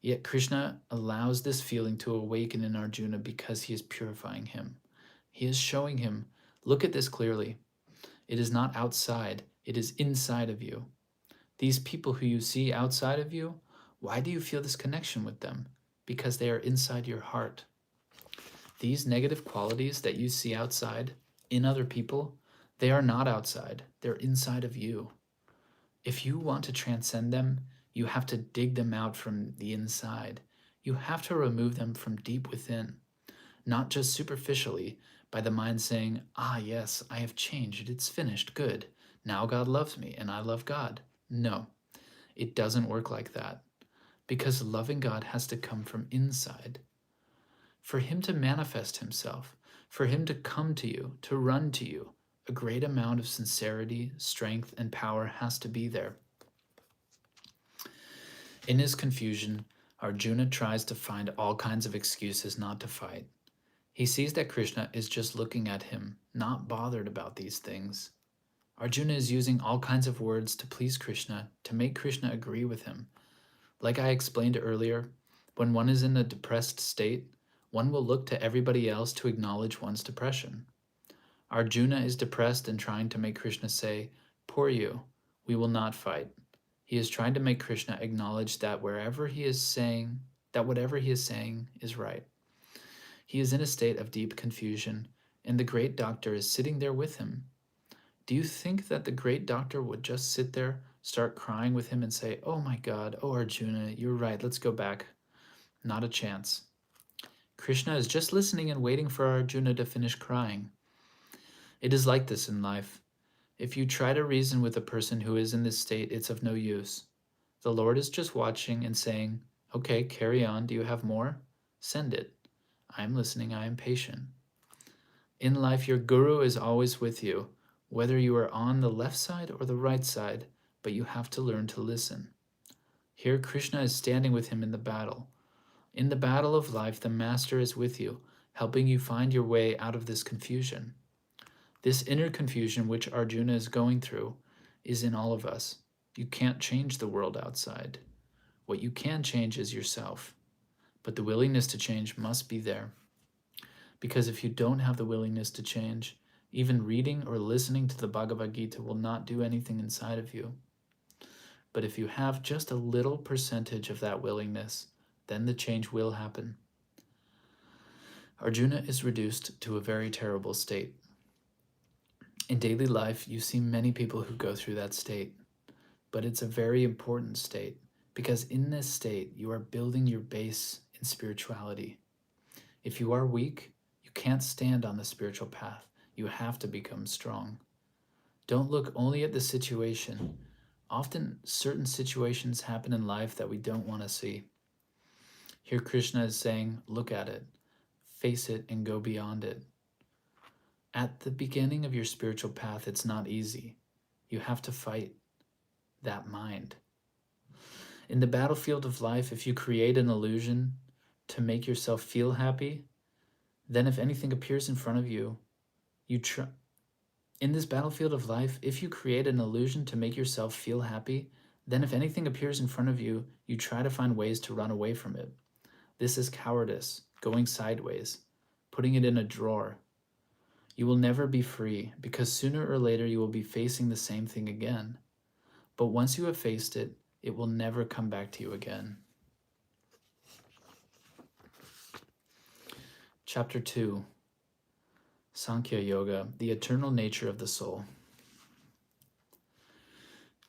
Yet Krishna allows this feeling to awaken in Arjuna because he is purifying him. He is showing him, look at this clearly. It is not outside, it is inside of you. These people who you see outside of you, why do you feel this connection with them? Because they are inside your heart. These negative qualities that you see outside in other people, they are not outside, they're inside of you. If you want to transcend them, you have to dig them out from the inside. You have to remove them from deep within, not just superficially by the mind saying, ah, yes, I have changed, it's finished, good. Now God loves me and I love God. No, it doesn't work like that, because loving God has to come from inside. For him to manifest himself, for him to come to you, to run to you, a great amount of sincerity, strength, and power has to be there. In his confusion, Arjuna tries to find all kinds of excuses not to fight. He sees that Krishna is just looking at him, not bothered about these things. Arjuna is using all kinds of words to please Krishna, to make Krishna agree with him. Like I explained earlier, when one is in a depressed state, one will look to everybody else to acknowledge one's depression. Arjuna is depressed and trying to make Krishna say, poor you, we will not fight. He is trying to make Krishna acknowledge that whatever he is saying is right. He is in a state of deep confusion, and the great doctor is sitting there with him. Do you think that the great doctor would just sit there, start crying with him and say, oh my God, oh Arjuna, you're right, let's go back? Not a chance. Krishna is just listening and waiting for Arjuna to finish crying. It is like this in life. If you try to reason with a person who is in this state, it's of no use. The Lord is just watching and saying, okay, carry on. Do you have more? Send it. I am listening. I am patient. In life, your guru is always with you, whether you are on the left side or the right side, but you have to learn to listen. Here, Krishna is standing with him in the battle. In the battle of life, the Master is with you, helping you find your way out of this confusion. This inner confusion which Arjuna is going through is in all of us. You can't change the world outside. What you can change is yourself, but the willingness to change must be there. Because if you don't have the willingness to change, even reading or listening to the Bhagavad-Gita will not do anything inside of you. But if you have just a little percentage of that willingness, then the change will happen. Arjuna is reduced to a very terrible state. In daily life, you see many people who go through that state, but it's a very important state because in this state, you are building your base in spirituality. If you are weak, you can't stand on the spiritual path. You have to become strong. Don't look only at the situation. Often, certain situations happen in life that we don't want to see. Here Krishna is saying, look at it, face it, and go beyond it. At the beginning of your spiritual path, it's not easy. You have to fight that mind. In the battlefield of life, if you create an illusion to make yourself feel happy, then if anything appears in front of you, in this battlefield of life, if you create an illusion to make yourself feel happy, then if anything appears in front of you, you try to find ways to run away from it. This is cowardice, going sideways, putting it in a drawer. You will never be free because sooner or later you will be facing the same thing again. But once you have faced it, it will never come back to you again. Chapter 2, Sankhya Yoga, the eternal nature of the soul.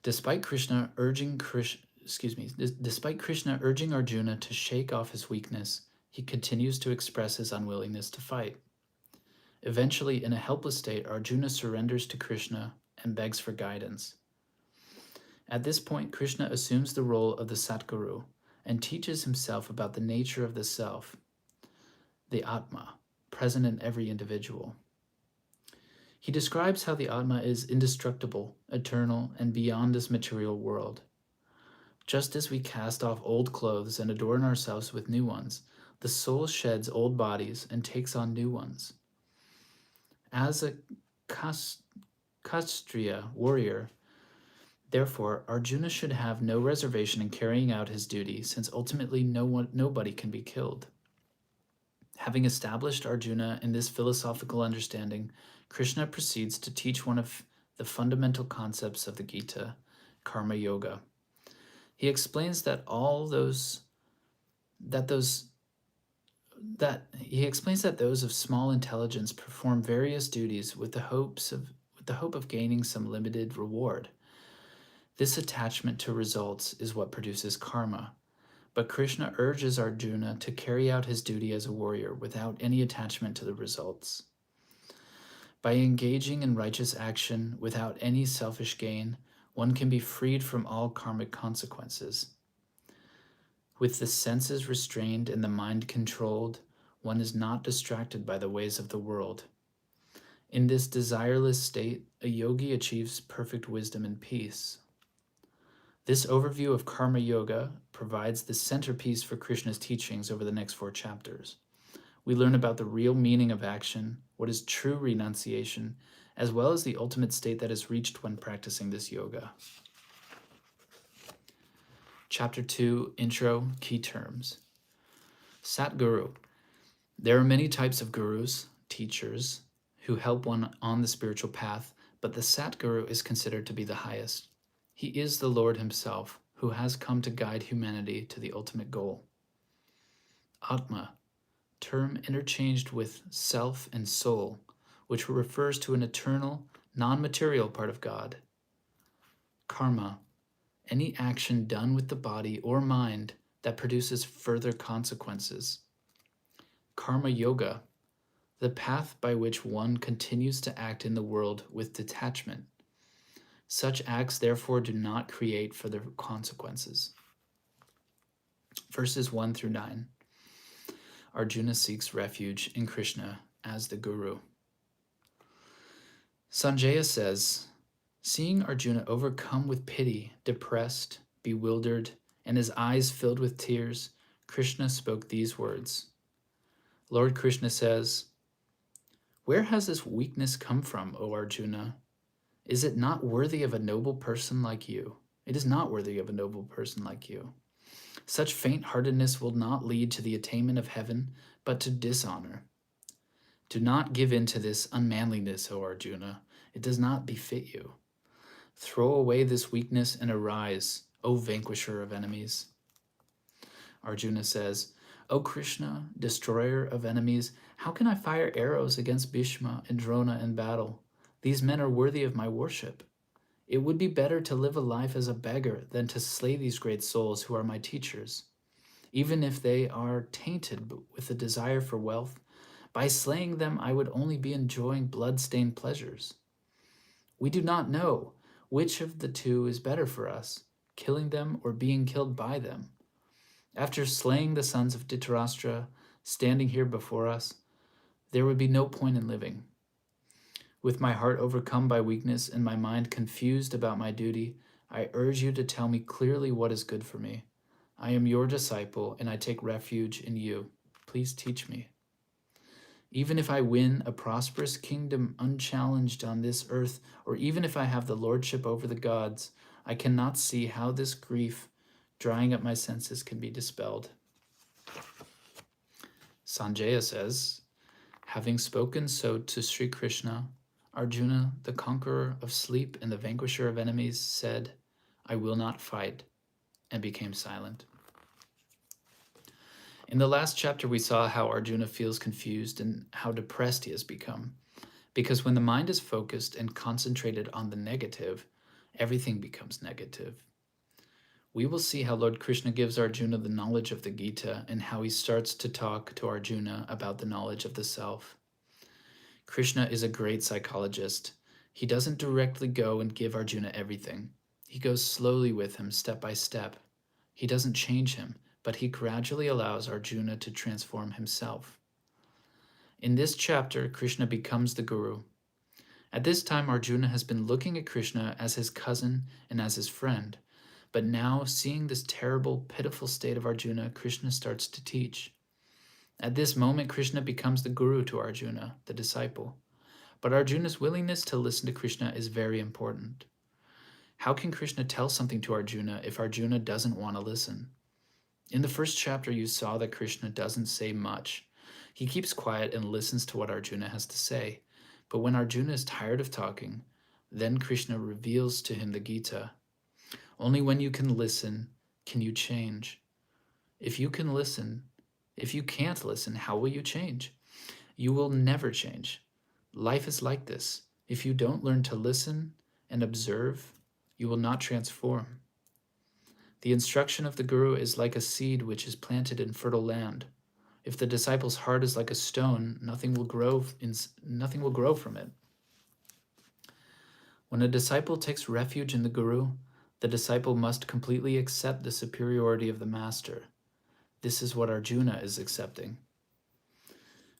Despite Krishna urging Arjuna to shake off his weakness, he continues to express his unwillingness to fight. Eventually, in a helpless state, Arjuna surrenders to Krishna and begs for guidance. At this point, Krishna assumes the role of the Satguru and teaches himself about the nature of the self, the Atma, present in every individual. He describes how the Atma is indestructible, eternal, and beyond this material world. Just as we cast off old clothes and adorn ourselves with new ones, the soul sheds old bodies and takes on new ones. As a Kshatriya warrior, therefore, Arjuna should have no reservation in carrying out his duty, since ultimately nobody can be killed. Having established Arjuna in this philosophical understanding, Krishna proceeds to teach one of the fundamental concepts of the Gita, Karma Yoga. He explains that those of small intelligence perform various duties with the hope of gaining some limited reward. This attachment to results is what produces karma. But Krishna urges Arjuna to carry out his duty as a warrior without any attachment to the results. By engaging in righteous action without any selfish gain, one can be freed from all karmic consequences. With the senses restrained and the mind controlled, one is not distracted by the ways of the world. In this desireless state, a yogi achieves perfect wisdom and peace. This overview of Karma Yoga provides the centerpiece for Krishna's teachings over the next 4 chapters. We learn about the real meaning of action, what is true renunciation, as well as the ultimate state that is reached when practicing this yoga. Chapter 2, Intro, Key Terms. Satguru. There are many types of gurus, teachers, who help one on the spiritual path, but the Satguru is considered to be the highest. He is the Lord himself, who has come to guide humanity to the ultimate goal. Atma, term interchanged with self and soul, which refers to an eternal, non-material part of God. Karma, any action done with the body or mind that produces further consequences. Karma Yoga, the path by which one continues to act in the world with detachment. Such acts, therefore, do not create further consequences. Verses 1 through 9. Arjuna seeks refuge in Krishna as the Guru. Sanjaya says, seeing Arjuna overcome with pity, depressed, bewildered, and his eyes filled with tears, Krishna spoke these words. Lord Krishna says, where has this weakness come from, O Arjuna? Is it not worthy of a noble person like you? It is not worthy of a noble person like you. Such faint-heartedness will not lead to the attainment of heaven, but to dishonor. Do not give in to this unmanliness, O Arjuna. It does not befit you. Throw away this weakness and arise, O vanquisher of enemies. Arjuna says, O Krishna, destroyer of enemies, how can I fire arrows against Bhishma and Drona in battle? These men are worthy of my worship. It would be better to live a life as a beggar than to slay these great souls who are my teachers. Even if they are tainted with a desire for wealth, by slaying them I would only be enjoying blood-stained pleasures. We do not know which of the two is better for us, killing them or being killed by them. After slaying the sons of Dittarastra, standing here before us, there would be no point in living. With my heart overcome by weakness and my mind confused about my duty, I urge you to tell me clearly what is good for me. I am your disciple, and I take refuge in you. Please teach me. Even if I win a prosperous kingdom unchallenged on this earth, or even if I have the lordship over the gods, I cannot see how this grief drying up my senses can be dispelled. Sanjaya says, having spoken so to Sri Krishna, Arjuna, the conqueror of sleep and the vanquisher of enemies, said, I will not fight, and became silent. In the last chapter, we saw how Arjuna feels confused and how depressed he has become. Because when the mind is focused and concentrated on the negative, everything becomes negative. We will see how Lord Krishna gives Arjuna the knowledge of the Gita and how he starts to talk to Arjuna about the knowledge of the self. Krishna is a great psychologist. He doesn't directly go and give Arjuna everything. He goes slowly with him, step by step. He doesn't change him, but he gradually allows Arjuna to transform himself. In this chapter, Krishna becomes the guru. At this time, Arjuna has been looking at Krishna as his cousin and as his friend. But now, seeing this terrible, pitiful state of Arjuna, Krishna starts to teach. At this moment, Krishna becomes the guru to Arjuna, the disciple. But Arjuna's willingness to listen to Krishna is very important. How can Krishna tell something to Arjuna if Arjuna doesn't want to listen? In the first chapter, you saw that Krishna doesn't say much. He keeps quiet and listens to what Arjuna has to say. But when Arjuna is tired of talking, then Krishna reveals to him the Gita. Only when you can listen can you change. If you can't listen, how will you change? You will never change. Life is like this. If you don't learn to listen and observe, you will not transform. The instruction of the Guru is like a seed which is planted in fertile land. If the disciple's heart is like a stone, nothing will grow from it. When a disciple takes refuge in the Guru, the disciple must completely accept the superiority of the master. This is what Arjuna is accepting.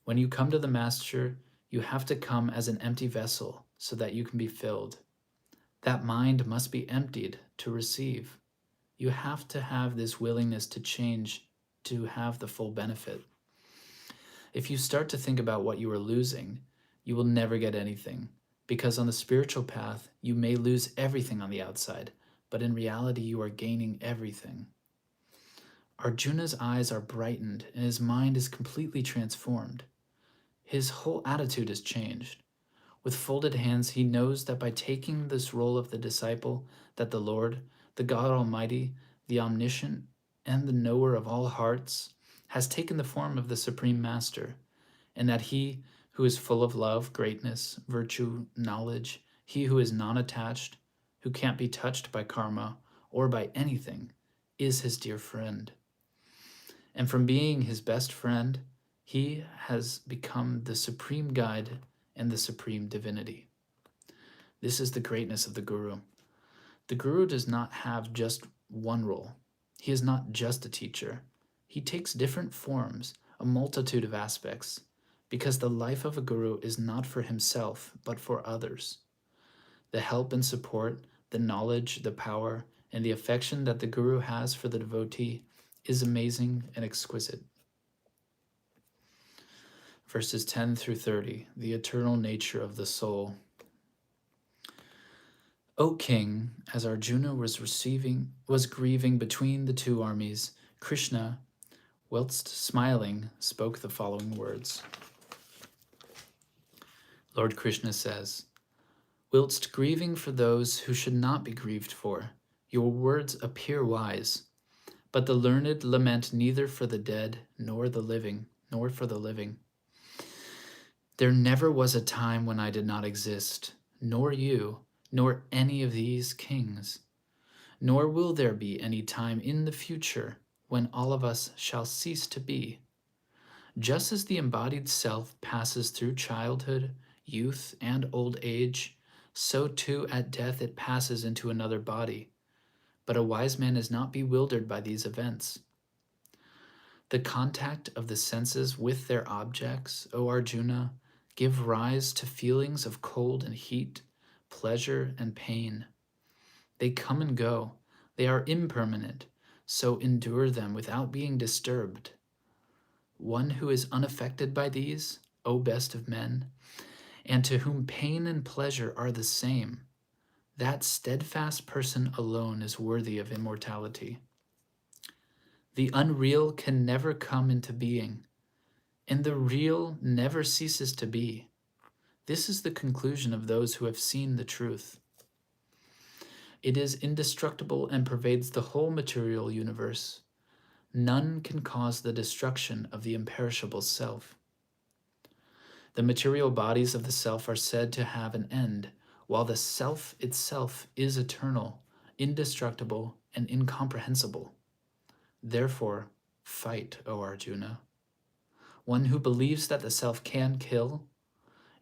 When you come to the master, you have to come as an empty vessel so that you can be filled. That mind must be emptied to receive. You have to have this willingness to change to have the full benefit. If you start to think about what you are losing, you will never get anything, because on the spiritual path, you may lose everything on the outside, but in reality, you are gaining everything. Arjuna's eyes are brightened and his mind is completely transformed. His whole attitude has changed. With folded hands, he knows that by taking this role of the disciple, that the Lord, the God Almighty, the Omniscient, and the knower of all hearts, has taken the form of the Supreme Master, and that he who is full of love, greatness, virtue, knowledge, he who is non-attached, who can't be touched by karma or by anything, is his dear friend. And from being his best friend, he has become the supreme guide and the supreme divinity. This is the greatness of the Guru. The Guru does not have just one role. He is not just a teacher. He takes different forms, a multitude of aspects, because the life of a Guru is not for himself, but for others. The help and support, the knowledge, the power, and the affection that the Guru has for the devotee is amazing and exquisite. Verses 10 through 30, the eternal nature of the soul. O king, as Arjuna was grieving between the two armies, Krishna, whilst smiling, spoke the following words. Lord Krishna says, "Whilst grieving for those who should not be grieved for, your words appear wise, but the learned lament neither for the dead nor for the living. There never was a time when I did not exist, nor you, nor any of these kings, nor will there be any time in the future when all of us shall cease to be. Just as the embodied self passes through childhood, youth, and old age, so too at death it passes into another body. But a wise man is not bewildered by these events. The contact of the senses with their objects, O Arjuna, give rise to feelings of cold and heat, pleasure and pain. They come and go. They are impermanent, so endure them without being disturbed. One who is unaffected by these, O best of men, and to whom pain and pleasure are the same, that steadfast person alone is worthy of immortality. The unreal can never come into being, and the real never ceases to be. This is the conclusion of those who have seen the truth. It is indestructible and pervades the whole material universe. None can cause the destruction of the imperishable self. The material bodies of the self are said to have an end, while the self itself is eternal, indestructible, and incomprehensible. Therefore, fight, O Arjuna. One who believes that the self can kill,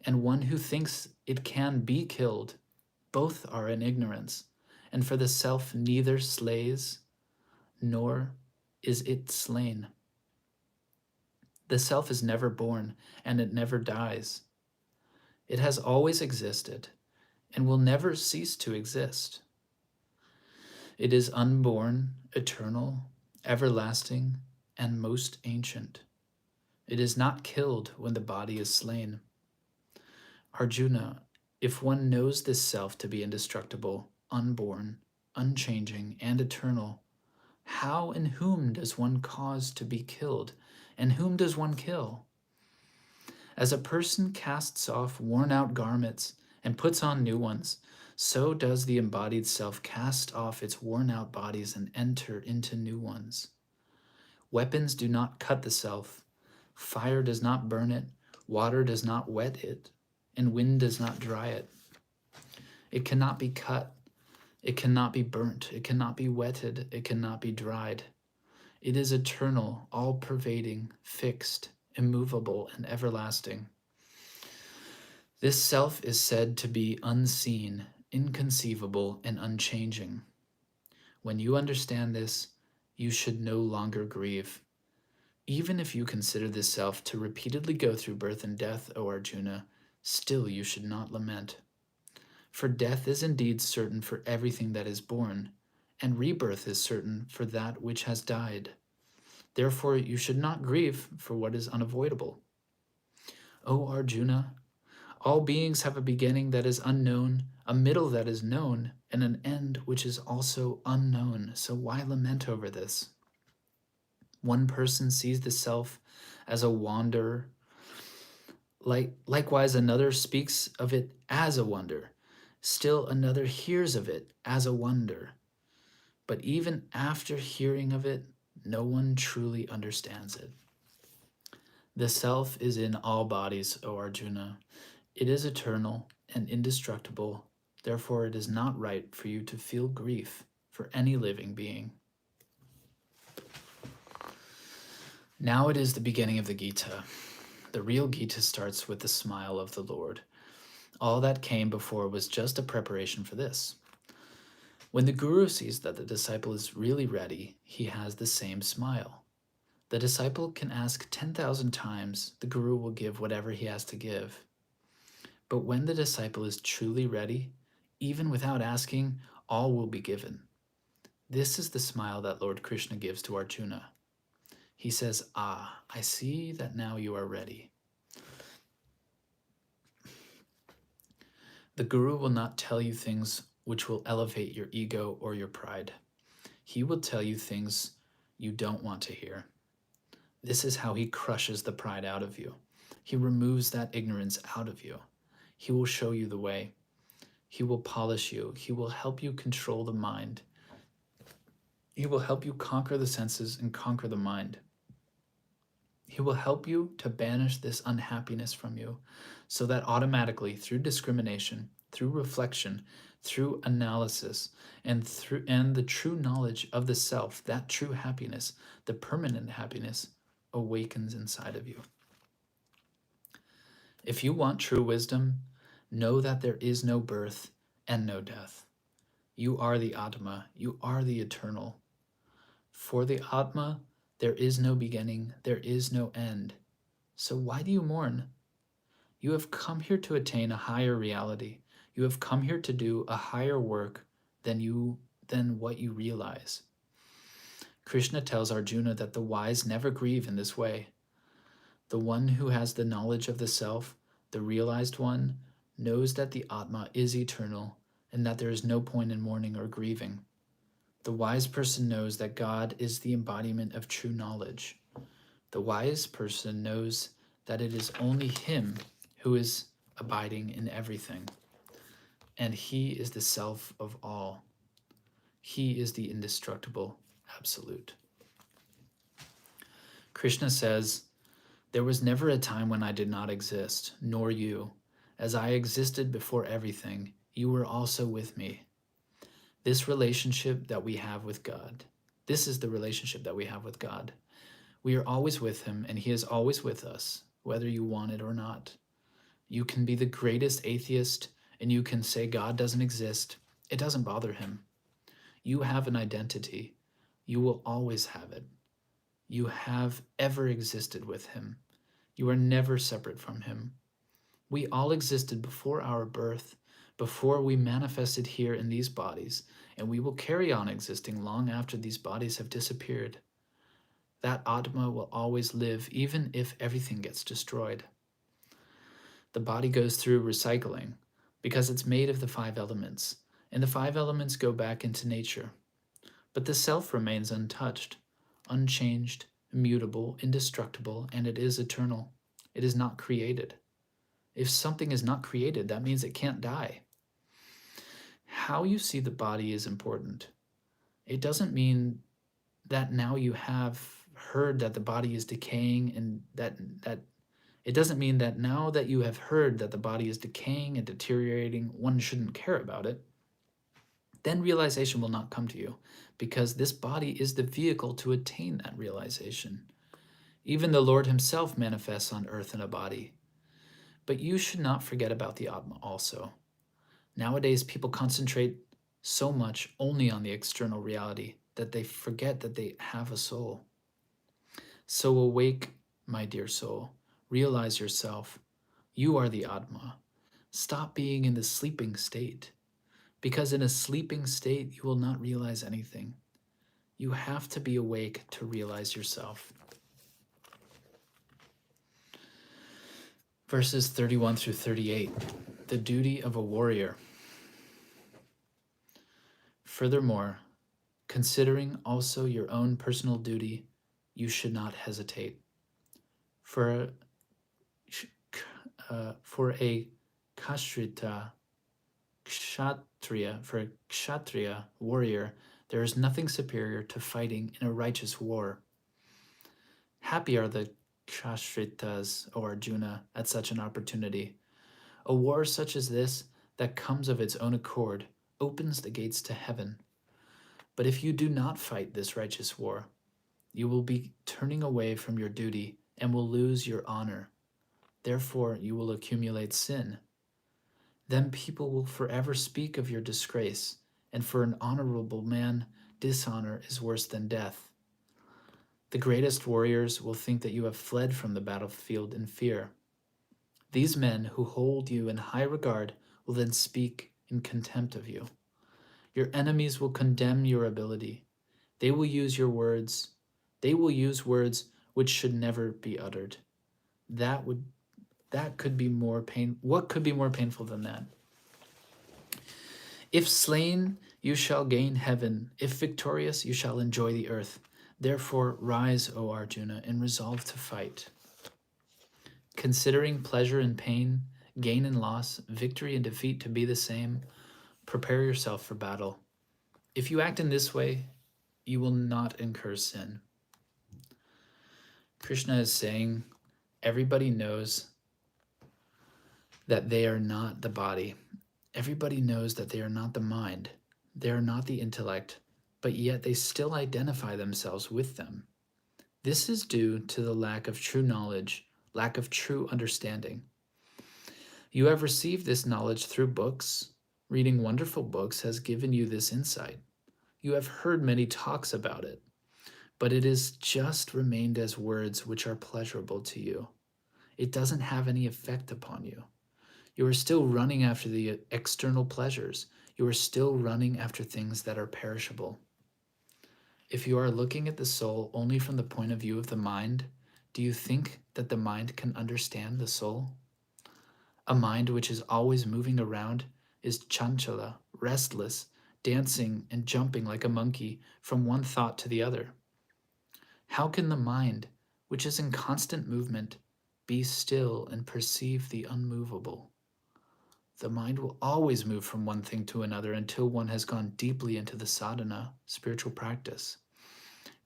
and one who thinks it can be killed, both are in ignorance, and for the self neither slays, nor is it slain. The self is never born, and it never dies. It has always existed, and will never cease to exist. It is unborn, eternal, everlasting, and most ancient. It is not killed when the body is slain. Arjuna, if one knows this self to be indestructible, unborn, unchanging, and eternal, how and whom does one cause to be killed, and whom does one kill? As a person casts off worn-out garments and puts on new ones, so does the embodied self cast off its worn-out bodies and enter into new ones. Weapons do not cut the self, fire does not burn it, water does not wet it, and wind does not dry it. It cannot be cut, it cannot be burnt, it cannot be wetted, it cannot be dried. It is eternal, all-pervading, fixed, immovable, and everlasting. This self is said to be unseen, inconceivable, and unchanging. When you understand this, you should no longer grieve. Even if you consider this self to repeatedly go through birth and death, O Arjuna, still you should not lament. For death is indeed certain for everything that is born, and rebirth is certain for that which has died. Therefore you should not grieve for what is unavoidable. O Arjuna, all beings have a beginning that is unknown, a middle that is known, and an end which is also unknown. So why lament over this? One person sees the self as a wanderer. Likewise, another speaks of it as a wonder. Still another hears of it as a wonder. But even after hearing of it, no one truly understands it. The self is in all bodies, O Arjuna. It is eternal and indestructible. Therefore, it is not right for you to feel grief for any living being. Now it is the beginning of the Gita. The real Gita starts with the smile of the Lord. All that came before was just a preparation for this. When the guru sees that the disciple is really ready, he has the same smile. The disciple can ask 10,000 times, the guru will give whatever he has to give. But when the disciple is truly ready, even without asking, all will be given. This is the smile that Lord Krishna gives to Arjuna. He says, "Ah, I see that now you are ready." The guru will not tell you things which will elevate your ego or your pride. He will tell you things you don't want to hear. This is how he crushes the pride out of you. He removes that ignorance out of you. He will show you the way. He will polish you. He will help you control the mind. He will help you conquer the senses and conquer the mind. He will help you to banish this unhappiness from you, so that automatically, through discrimination, through reflection, through analysis, and the true knowledge of the self, that true happiness, the permanent happiness, awakens inside of you. If you want true wisdom, know that there is no birth and no death. You are the Atma. You are the eternal. For the Atma, there is no beginning, there is no end. So why do you mourn? You have come here to attain a higher reality. You have come here to do a higher work than what you realize. Krishna tells Arjuna that the wise never grieve in this way. The one who has the knowledge of the self, the realized one, knows that the Atma is eternal and that there is no point in mourning or grieving. The wise person knows that God is the embodiment of true knowledge. The wise person knows that it is only Him who is abiding in everything, and He is the self of all. He is the indestructible absolute. Krishna says, "There was never a time when I did not exist, nor you. As I existed before everything, you were also with me." This relationship that we have with God, this is the relationship that we have with God. We are always with Him, and He is always with us, whether you want it or not. You can be the greatest atheist, and you can say God doesn't exist. It doesn't bother Him. You have an identity. You will always have it. You have ever existed with Him. You are never separate from Him. We all existed before our birth, before we manifested here in these bodies, and we will carry on existing long after these bodies have disappeared. That Atma will always live, even if everything gets destroyed. The body goes through recycling because it's made of the 5 elements, and the 5 elements go back into nature. But the self remains untouched, unchanged, immutable, indestructible, and it is eternal. It is not created. If something is not created, that means it can't die. How you see the body is important. It doesn't mean that now you have heard that the body is decaying, and that it doesn't mean that now that you have heard that the body is decaying and deteriorating, one shouldn't care about it. Then realization will not come to you, because this body is the vehicle to attain that realization. Even the Lord Himself manifests on earth in a body. But you should not forget about the Atma also. Nowadays, people concentrate so much only on the external reality that they forget that they have a soul. So awake, my dear soul. Realize yourself. You are the Atma. Stop being in the sleeping state, because in a sleeping state, you will not realize anything. You have to be awake to realize yourself. Verses 31 through 38, the duty of a warrior. Furthermore, considering also your own personal duty, you should not hesitate. For a kshatriya warrior, there is nothing superior to fighting in a righteous war. Happy are the kshatritas, O Arjuna, at such an opportunity. A war such as this, that comes of its own accord, opens the gates to heaven. But if you do not fight this righteous war, you will be turning away from your duty and will lose your honor. Therefore, you will accumulate sin. Then people will forever speak of your disgrace, and for an honorable man, dishonor is worse than death. The greatest warriors will think that you have fled from the battlefield in fear. These men who hold you in high regard will then speak in contempt of you. Your enemies will condemn your ability. They will use words which should never be uttered. What could be more painful than that? If slain, you shall gain heaven. If victorious, you shall enjoy the earth. Therefore, rise, O Arjuna, and resolve to fight. Considering pleasure and pain, gain and loss, victory and defeat to be the same, prepare yourself for battle. If you act in this way, you will not incur sin. Krishna is saying, everybody knows that they are not the body. Everybody knows that they are not the mind. They are not the intellect, but yet they still identify themselves with them. This is due to the lack of true knowledge, lack of true understanding. You have received this knowledge through books. Reading wonderful books has given you this insight. You have heard many talks about it, but it has just remained as words which are pleasurable to you. It doesn't have any effect upon you. You are still running after the external pleasures. You are still running after things that are perishable. If you are looking at the soul only from the point of view of the mind, do you think that the mind can understand the soul? A mind which is always moving around is chanchala, restless, dancing and jumping like a monkey from one thought to the other. How can the mind, which is in constant movement, be still and perceive the unmovable? The mind will always move from one thing to another until one has gone deeply into the sadhana, spiritual practice,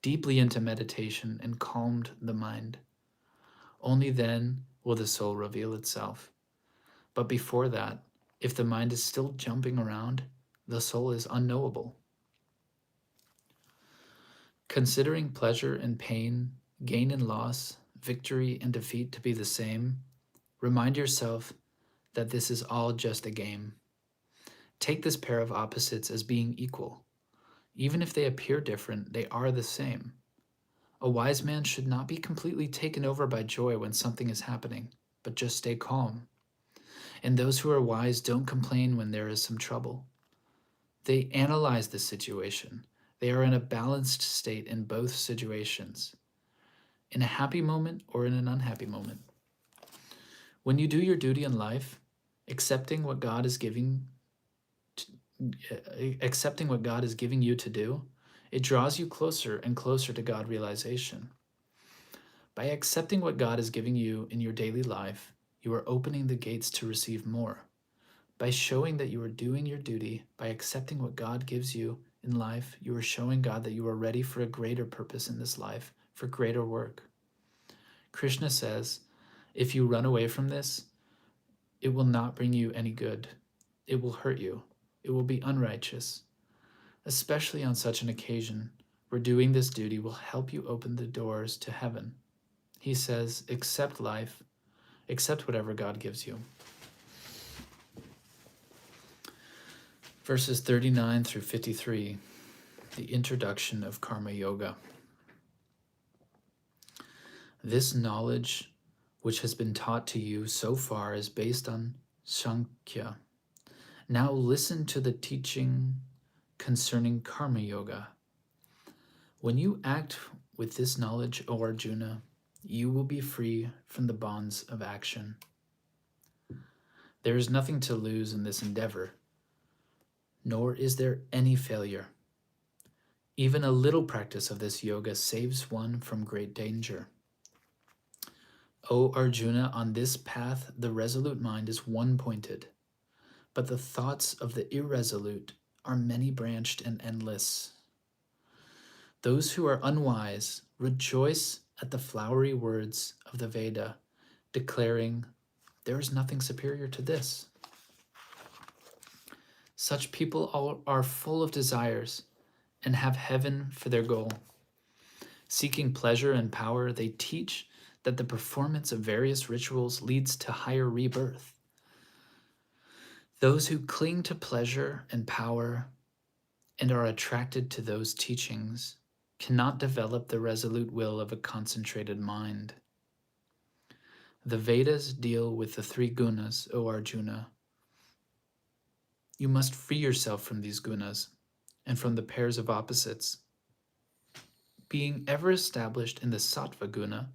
deeply into meditation and calmed the mind. Only then will the soul reveal itself. But before that, if the mind is still jumping around, the soul is unknowable. Considering pleasure and pain, gain and loss, victory and defeat to be the same, remind yourself that this is all just a game. Take this pair of opposites as being equal. Even if they appear different, they are the same. A wise man should not be completely taken over by joy when something is happening, but just stay calm. And those who are wise don't complain when there is some trouble. They analyze the situation. They are in a balanced state in both situations, in a happy moment or in an unhappy moment. When you do your duty in life, accepting what God is giving you to do, it draws you closer and closer to God realization. By accepting what God is giving you in your daily life, you are opening the gates to receive more. By showing that you are doing your duty, by accepting what God gives you in life, you are showing God that you are ready for a greater purpose in this life, for greater work. Krishna says, if you run away from this, it will not bring you any good. It will hurt you. It will be unrighteous. Especially on such an occasion, where doing this duty will help you open the doors to heaven. He says, accept life, accept whatever God gives you. Verses 39 through 53, the introduction of Karma Yoga. This knowledge which has been taught to you so far is based on Sankhya. Now listen to the teaching concerning Karma Yoga. When you act with this knowledge, O Arjuna, you will be free from the bonds of action. There is nothing to lose in this endeavor, nor is there any failure. Even a little practice of this yoga saves one from great danger. O Arjuna, on this path, the resolute mind is one-pointed, but the thoughts of the irresolute are many-branched and endless. Those who are unwise rejoice at the flowery words of the Veda, declaring, there is nothing superior to this. Such people are full of desires and have heaven for their goal. Seeking pleasure and power, they teach that the performance of various rituals leads to higher rebirth. Those who cling to pleasure and power and are attracted to those teachings cannot develop the resolute will of a concentrated mind. The Vedas deal with the 3 gunas, O Arjuna. You must free yourself from these gunas and from the pairs of opposites. Being ever established in the sattva guna,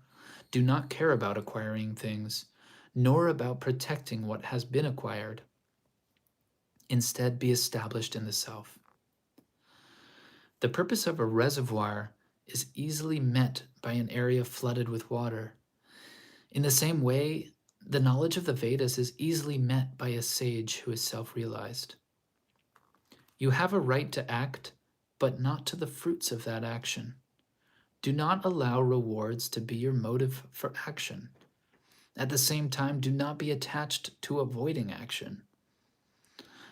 do not care about acquiring things, nor about protecting what has been acquired. Instead, be established in the self. The purpose of a reservoir is easily met by an area flooded with water. In the same way, The knowledge of the Vedas is easily met by a sage who is self-realized. You have a right to act, but not to the fruits of that action. Do not allow rewards to be your motive for action. At the same time, do not be attached to avoiding action.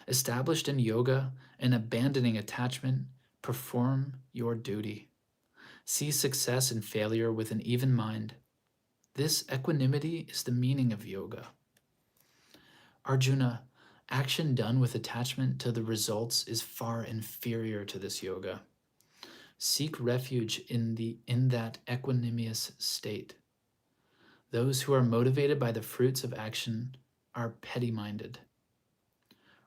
Established in yoga and abandoning attachment, perform your duty. See success and failure with an even mind. This equanimity is the meaning of yoga. Arjuna, action done with attachment to the results is far inferior to this yoga. Seek refuge in that equanimous state. Those who are motivated by the fruits of action are petty-minded.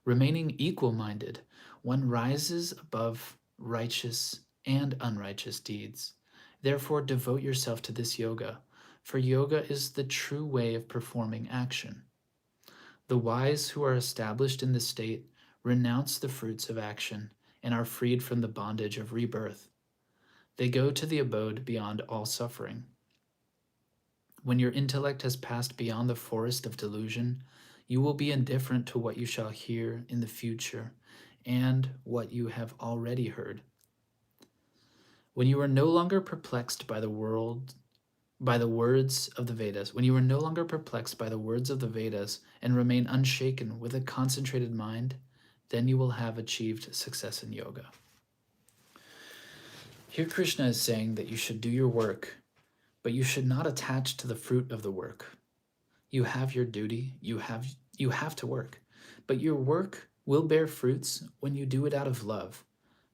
Remaining equal-minded, one rises above righteous and unrighteous deeds. Therefore, devote yourself to this yoga, for yoga is the true way of performing action. The wise who are established in this state renounce the fruits of action and are freed from the bondage of rebirth. They go to the abode beyond all suffering. When your intellect has passed beyond the forest of delusion, you will be indifferent to what you shall hear in the future and what you have already heard. When you are no longer perplexed by the words of the Vedas, when you are no longer perplexed by the words of the Vedas and remain unshaken with a concentrated mind, then you will have achieved success in yoga. Here Krishna is saying that you should do your work, but you should not attach to the fruit of the work. You have your duty, you have to work, but your work will bear fruits when you do it out of love,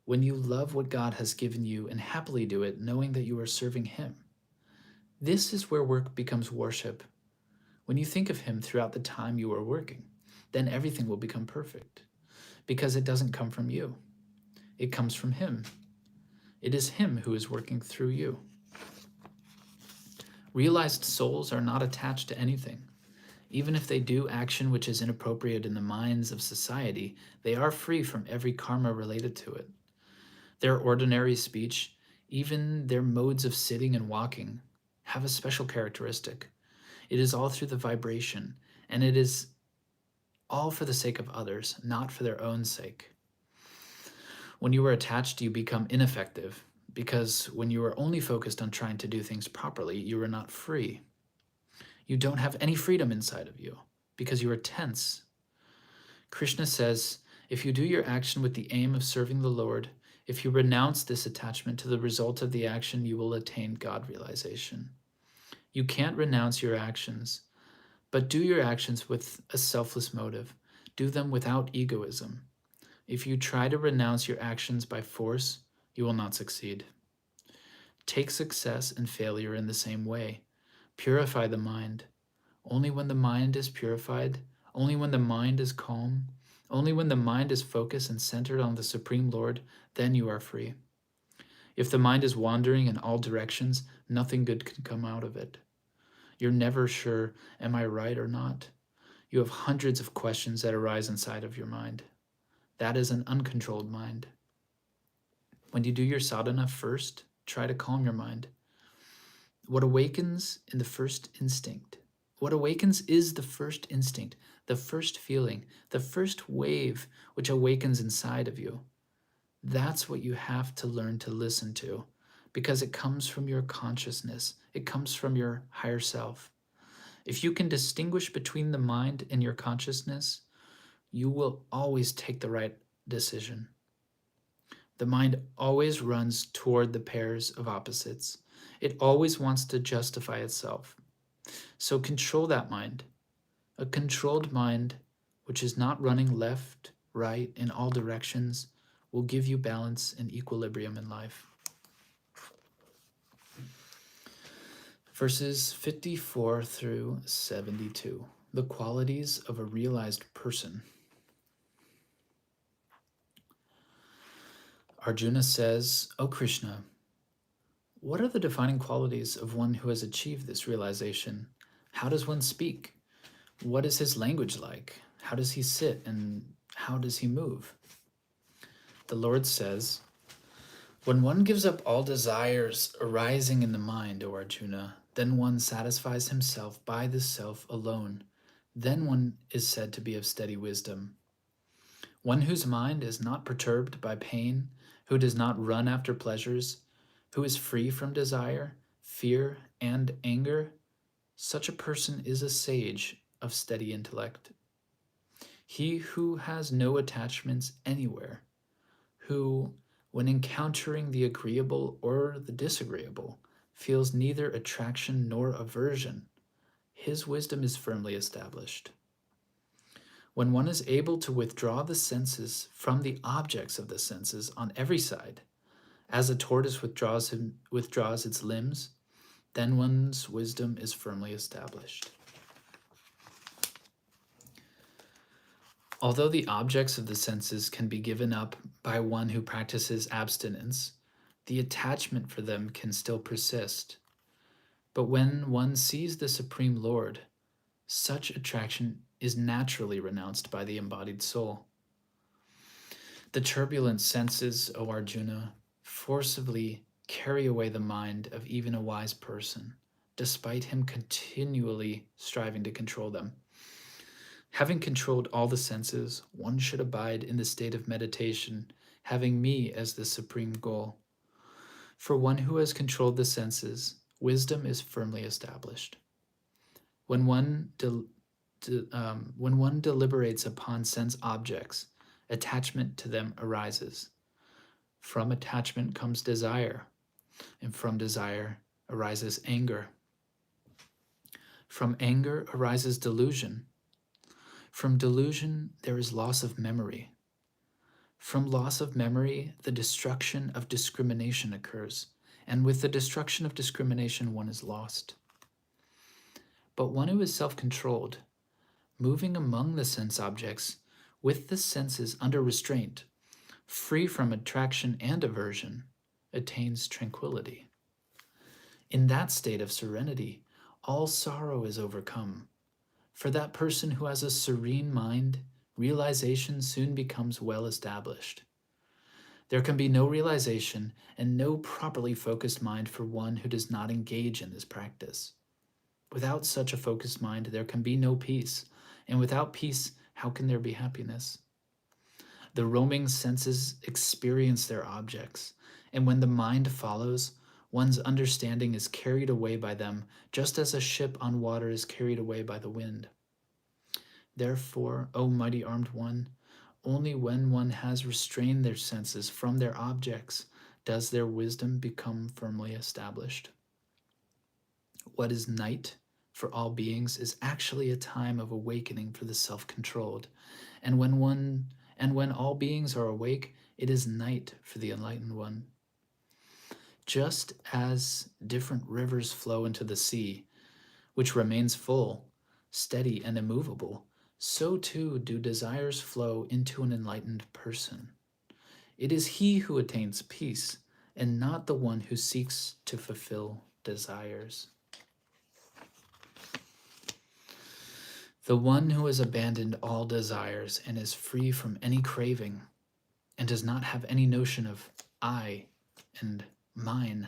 when you love what God has given you and happily do it, knowing that you are serving Him. This is where work becomes worship. When you think of Him throughout the time you are working, then everything will become perfect, because it doesn't come from you. It comes from Him. It is Him who is working through you. Realized souls are not attached to anything. Even if they do action which is inappropriate in the minds of society, they are free from every karma related to it. Their ordinary speech, even their modes of sitting and walking, have a special characteristic. It is all through the vibration, and it is all for the sake of others, not for their own sake. When you are attached, you become ineffective, because when you are only focused on trying to do things properly, you are not free. You don't have any freedom inside of you, because you are tense. Krishna says, if you do your action with the aim of serving the Lord, if you renounce this attachment to the result of the action, you will attain God realization. You can't renounce your actions, but do your actions with a selfless motive. Do them without egoism. If you try to renounce your actions by force, you will not succeed. Take success and failure in the same way. Purify the mind. Only when the mind is purified, only when the mind is calm, only when the mind is focused and centered on the Supreme Lord, then you are free. If the mind is wandering in all directions, nothing good can come out of it. You're never sure, am I right or not? You have hundreds of questions that arise inside of your mind. That is an uncontrolled mind. When you do your sadhana first, try to calm your mind. What awakens is the first instinct, the first feeling, the first wave which awakens inside of you. That's what you have to learn to listen to, because it comes from your consciousness. It comes from your higher self. If you can distinguish between the mind and your consciousness, you will always take the right decision. The mind always runs toward the pairs of opposites. It always wants to justify itself. So control that mind. A controlled mind, which is not running left, right, in all directions, will give you balance and equilibrium in life. Verses 54 through 72, the qualities of a realized person. Arjuna says, O Krishna, what are the defining qualities of one who has achieved this realization? How does one speak? What is his language like? How does he sit and how does he move? The Lord says, when one gives up all desires arising in the mind, O Arjuna, Then one satisfies himself by the self alone. Then one is said to be of steady wisdom. One whose mind is not perturbed by pain, who does not run after pleasures, who is free from desire, fear, and anger, such a person is a sage of steady intellect. He who has no attachments anywhere, who, when encountering the agreeable or the disagreeable, feels neither attraction nor aversion, his wisdom is firmly established. When one is able to withdraw the senses from the objects of the senses on every side, as a tortoise withdraws its limbs, then one's wisdom is firmly established. Although the objects of the senses can be given up by one who practices abstinence, the attachment for them can still persist. But when one sees the Supreme Lord, such attraction is naturally renounced by the embodied soul. The turbulent senses, O Arjuna, forcibly carry away the mind of even a wise person, despite him continually striving to control them. Having controlled all the senses, one should abide in the state of meditation, having me as the supreme goal. For one who has controlled the senses, wisdom is firmly established. When one deliberates upon sense objects, attachment to them arises. From attachment comes desire, and from desire arises anger. From anger arises delusion. From delusion, there is loss of memory. From loss of memory, the destruction of discrimination occurs, and with the destruction of discrimination, one is lost. But one who is self-controlled, moving among the sense objects, with the senses under restraint, free from attraction and aversion, attains tranquility. In that state of serenity, all sorrow is overcome. For that person who has a serene mind, realization soon becomes well established. There can be no realization and no properly focused mind for one who does not engage in this practice. Without such a focused mind, there can be no peace, and without peace, how can there be happiness? The roaming senses experience their objects, and when the mind follows, one's understanding is carried away by them, just as a ship on water is carried away by the wind. Therefore, O mighty armed one, only when one has restrained their senses from their objects does their wisdom become firmly established. What is night for all beings is actually a time of awakening for the self-controlled, and when all beings are awake, it is night for the enlightened one. Just as different rivers flow into the sea, which remains full, steady, and immovable, so too do desires flow into an enlightened person. It is he who attains peace, and not the one who seeks to fulfill desires. The one who has abandoned all desires and is free from any craving, and does not have any notion of I and mine,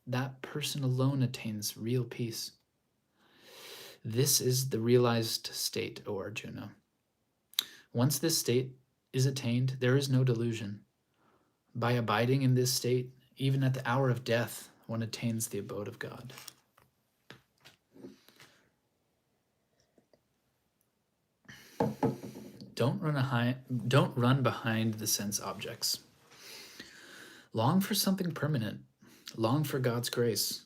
that person alone attains real peace. This is the realized state, O Arjuna. Once this state is attained, there is no delusion. By abiding in this state, even at the hour of death, one attains the abode of God. Don't run behind the sense objects. Long for something permanent. Long for God's grace.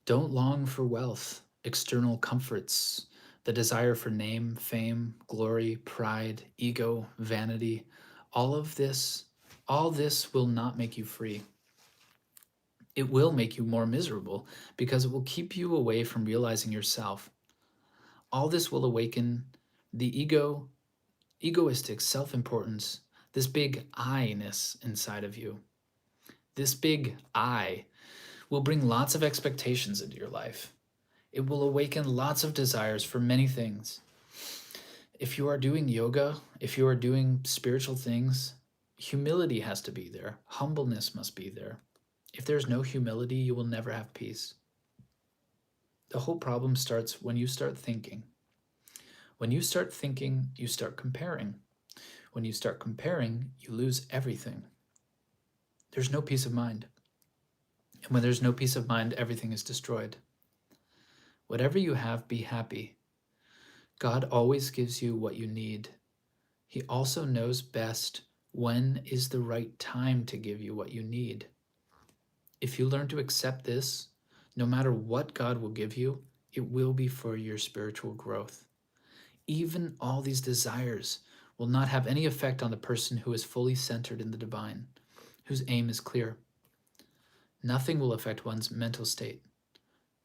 Don't long for wealth, external comforts, the desire for name, fame, glory, pride, ego, vanity. All this will not make you free. It will make you more miserable because it will keep you away from realizing yourself. All this will awaken the egoistic self-importance, this big I-ness inside of you. This big I will bring lots of expectations into your life. It will awaken lots of desires for many things. If you are doing yoga, if you are doing spiritual things, humility has to be there. Humbleness must be there. If there's no humility, you will never have peace. The whole problem starts when you start thinking. When you start thinking, you start comparing. When you start comparing, you lose everything. There's no peace of mind. And when there's no peace of mind, everything is destroyed. Whatever you have, be happy. God always gives you what you need. He also knows best when is the right time to give you what you need. If you learn to accept this, no matter what God will give you, it will be for your spiritual growth. Even all these desires will not have any effect on the person who is fully centered in the divine, whose aim is clear. Nothing will affect one's mental state.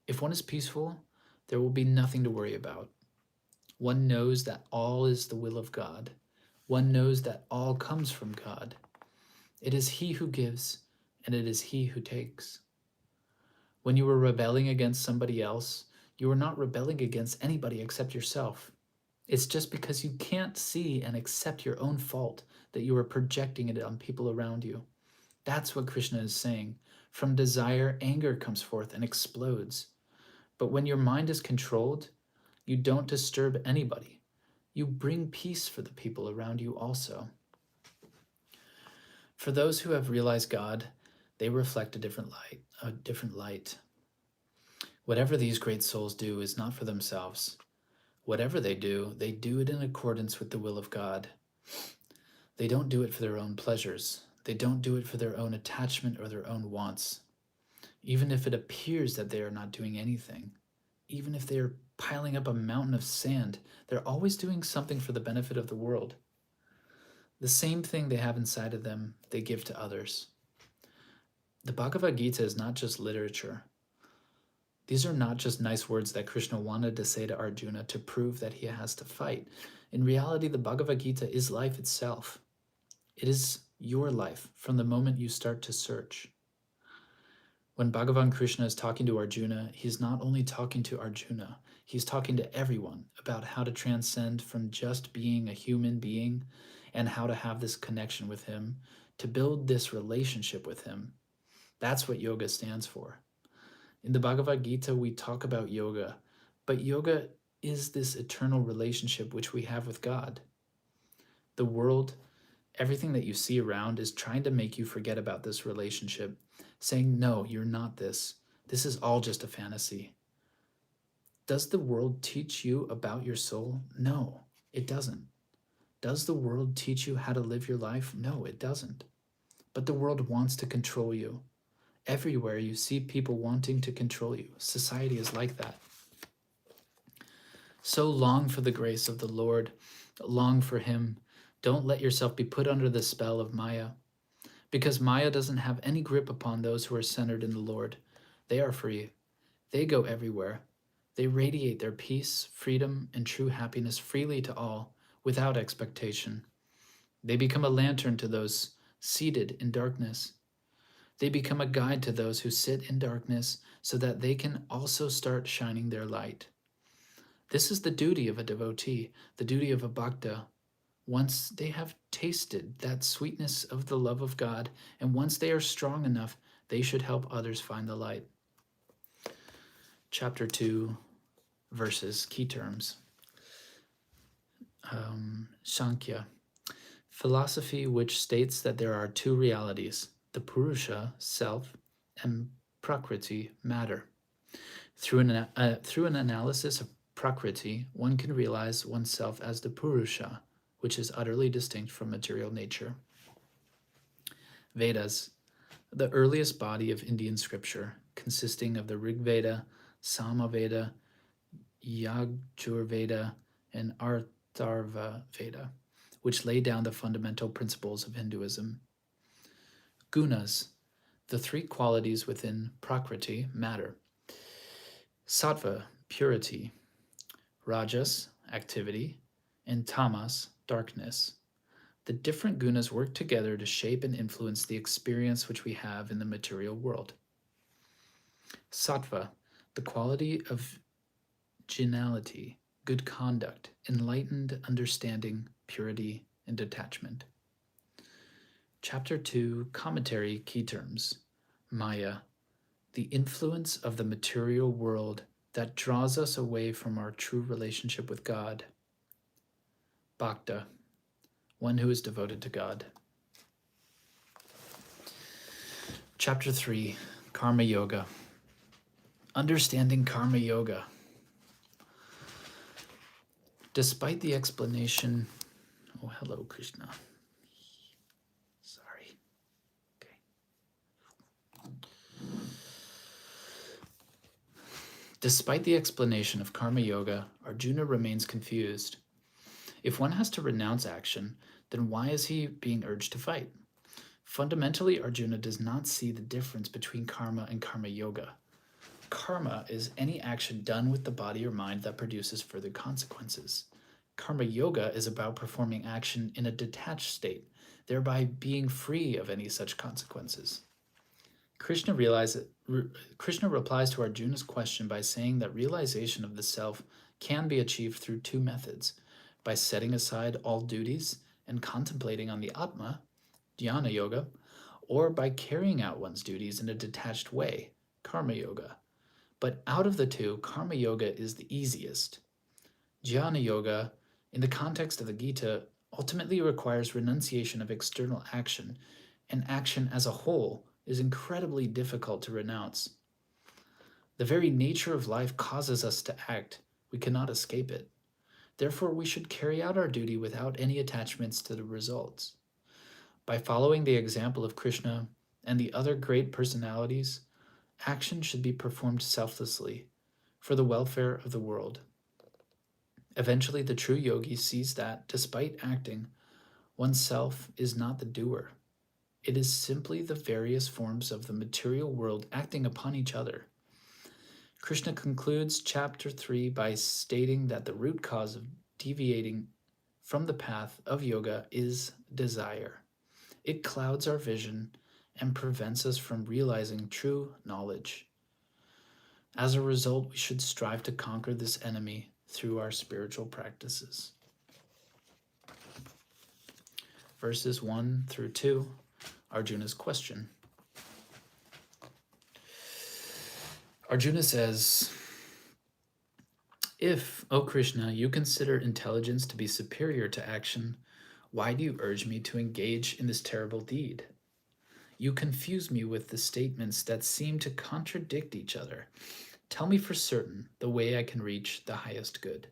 If one is peaceful, there will be nothing to worry about. One knows that all is the will of God. One knows that all comes from God. It is He who gives, and it is He who takes. When you are rebelling against somebody else, you are not rebelling against anybody except yourself. It's just because you can't see and accept your own fault that you are projecting it on people around you. That's what Krishna is saying. From desire, anger comes forth and explodes. But when your mind is controlled, you don't disturb anybody. You bring peace for the people around you also. For those who have realized God, they reflect a different light. Whatever these great souls do is not for themselves. Whatever they do it in accordance with the will of God. They don't do it for their own pleasures. They don't do it for their own attachment or their own wants. Even if it appears that they are not doing anything, even if they are piling up a mountain of sand, they're always doing something for the benefit of the world. The same thing they have inside of them, they give to others. The Bhagavad-Gita is not just literature. These are not just nice words that Krishna wanted to say to Arjuna to prove that he has to fight. In reality, the Bhagavad-Gita is life itself. It is your life from the moment you start to search. When Bhagavan Krishna is talking to Arjuna, he's not only talking to Arjuna, he's talking to everyone about how to transcend from just being a human being and how to have this connection with him, to build this relationship with him. That's what yoga stands for. In the Bhagavad Gita, we talk about yoga, but yoga is this eternal relationship which we have with God. The world, everything that you see around is trying to make you forget about this relationship, saying, no, you're not this. This is all just a fantasy. Does the world teach you about your soul? No, it doesn't. Does the world teach you how to live your life? No, it doesn't. But the world wants to control you. Everywhere you see people wanting to control you. Society is like that. So long for the grace of the Lord. Long for Him. Don't let yourself be put under the spell of Maya. Because Maya doesn't have any grip upon those who are centered in the Lord. They are free. They go everywhere. They radiate their peace, freedom, and true happiness freely to all, without expectation. They become a lantern to those seated in darkness. They become a guide to those who sit in darkness so that they can also start shining their light. This is the duty of a devotee, the duty of a bhakta. Once they have tasted that sweetness of the love of God, and once they are strong enough, they should help others find the light. Chapter 2, verses, key terms. Sankhya, philosophy which states that there are two realities, the Purusha, self, and Prakriti, matter. Through an analysis of Prakriti, one can realize oneself as the Purusha, which is utterly distinct from material nature. Vedas, the earliest body of Indian scripture, consisting of the Rig Veda, Samaveda, Yajurveda, and Atharva Veda, which lay down the fundamental principles of Hinduism. Gunas, the three qualities within Prakriti, matter. Sattva, purity. Rajas, activity. And Tamas, darkness. The different gunas work together to shape and influence the experience which we have in the material world. Sattva, the quality of geniality, good conduct, enlightened understanding, purity, and detachment. Chapter 2, commentary, key terms. Maya, the influence of the material world that draws us away from our true relationship with God. Bhakta, one who is devoted to God. Chapter 3, Karma Yoga. Understanding Karma Yoga. Despite the explanation... Oh, hello, Krishna. Sorry. Okay. Despite the explanation of Karma Yoga, Arjuna remains confused. If one has to renounce action, then why is he being urged to fight? Fundamentally, Arjuna does not see the difference between karma and karma yoga. Karma is any action done with the body or mind that produces further consequences. Karma yoga is about performing action in a detached state, thereby being free of any such consequences. Krishna replies to Arjuna's question by saying that realization of the self can be achieved through two methods: by setting aside all duties and contemplating on the Atma, Dhyana Yoga, or by carrying out one's duties in a detached way, Karma Yoga. But out of the two, Karma Yoga is the easiest. Dhyana Yoga, in the context of the Gita, ultimately requires renunciation of external action, and action as a whole is incredibly difficult to renounce. The very nature of life causes us to act. We cannot escape it. Therefore, we should carry out our duty without any attachments to the results. By following the example of Krishna and the other great personalities, action should be performed selflessly for the welfare of the world. Eventually, the true yogi sees that, despite acting, oneself is not the doer. It is simply the various forms of the material world acting upon each other. Krishna concludes chapter 3 by stating that the root cause of deviating from the path of yoga is desire. It clouds our vision and prevents us from realizing true knowledge. As a result, we should strive to conquer this enemy through our spiritual practices. Verses 1 through 2, Arjuna's question. Arjuna says, "If, O Krishna, you consider intelligence to be superior to action, why do you urge me to engage in this terrible deed? You confuse me with the statements that seem to contradict each other. Tell me for certain the way I can reach the highest good."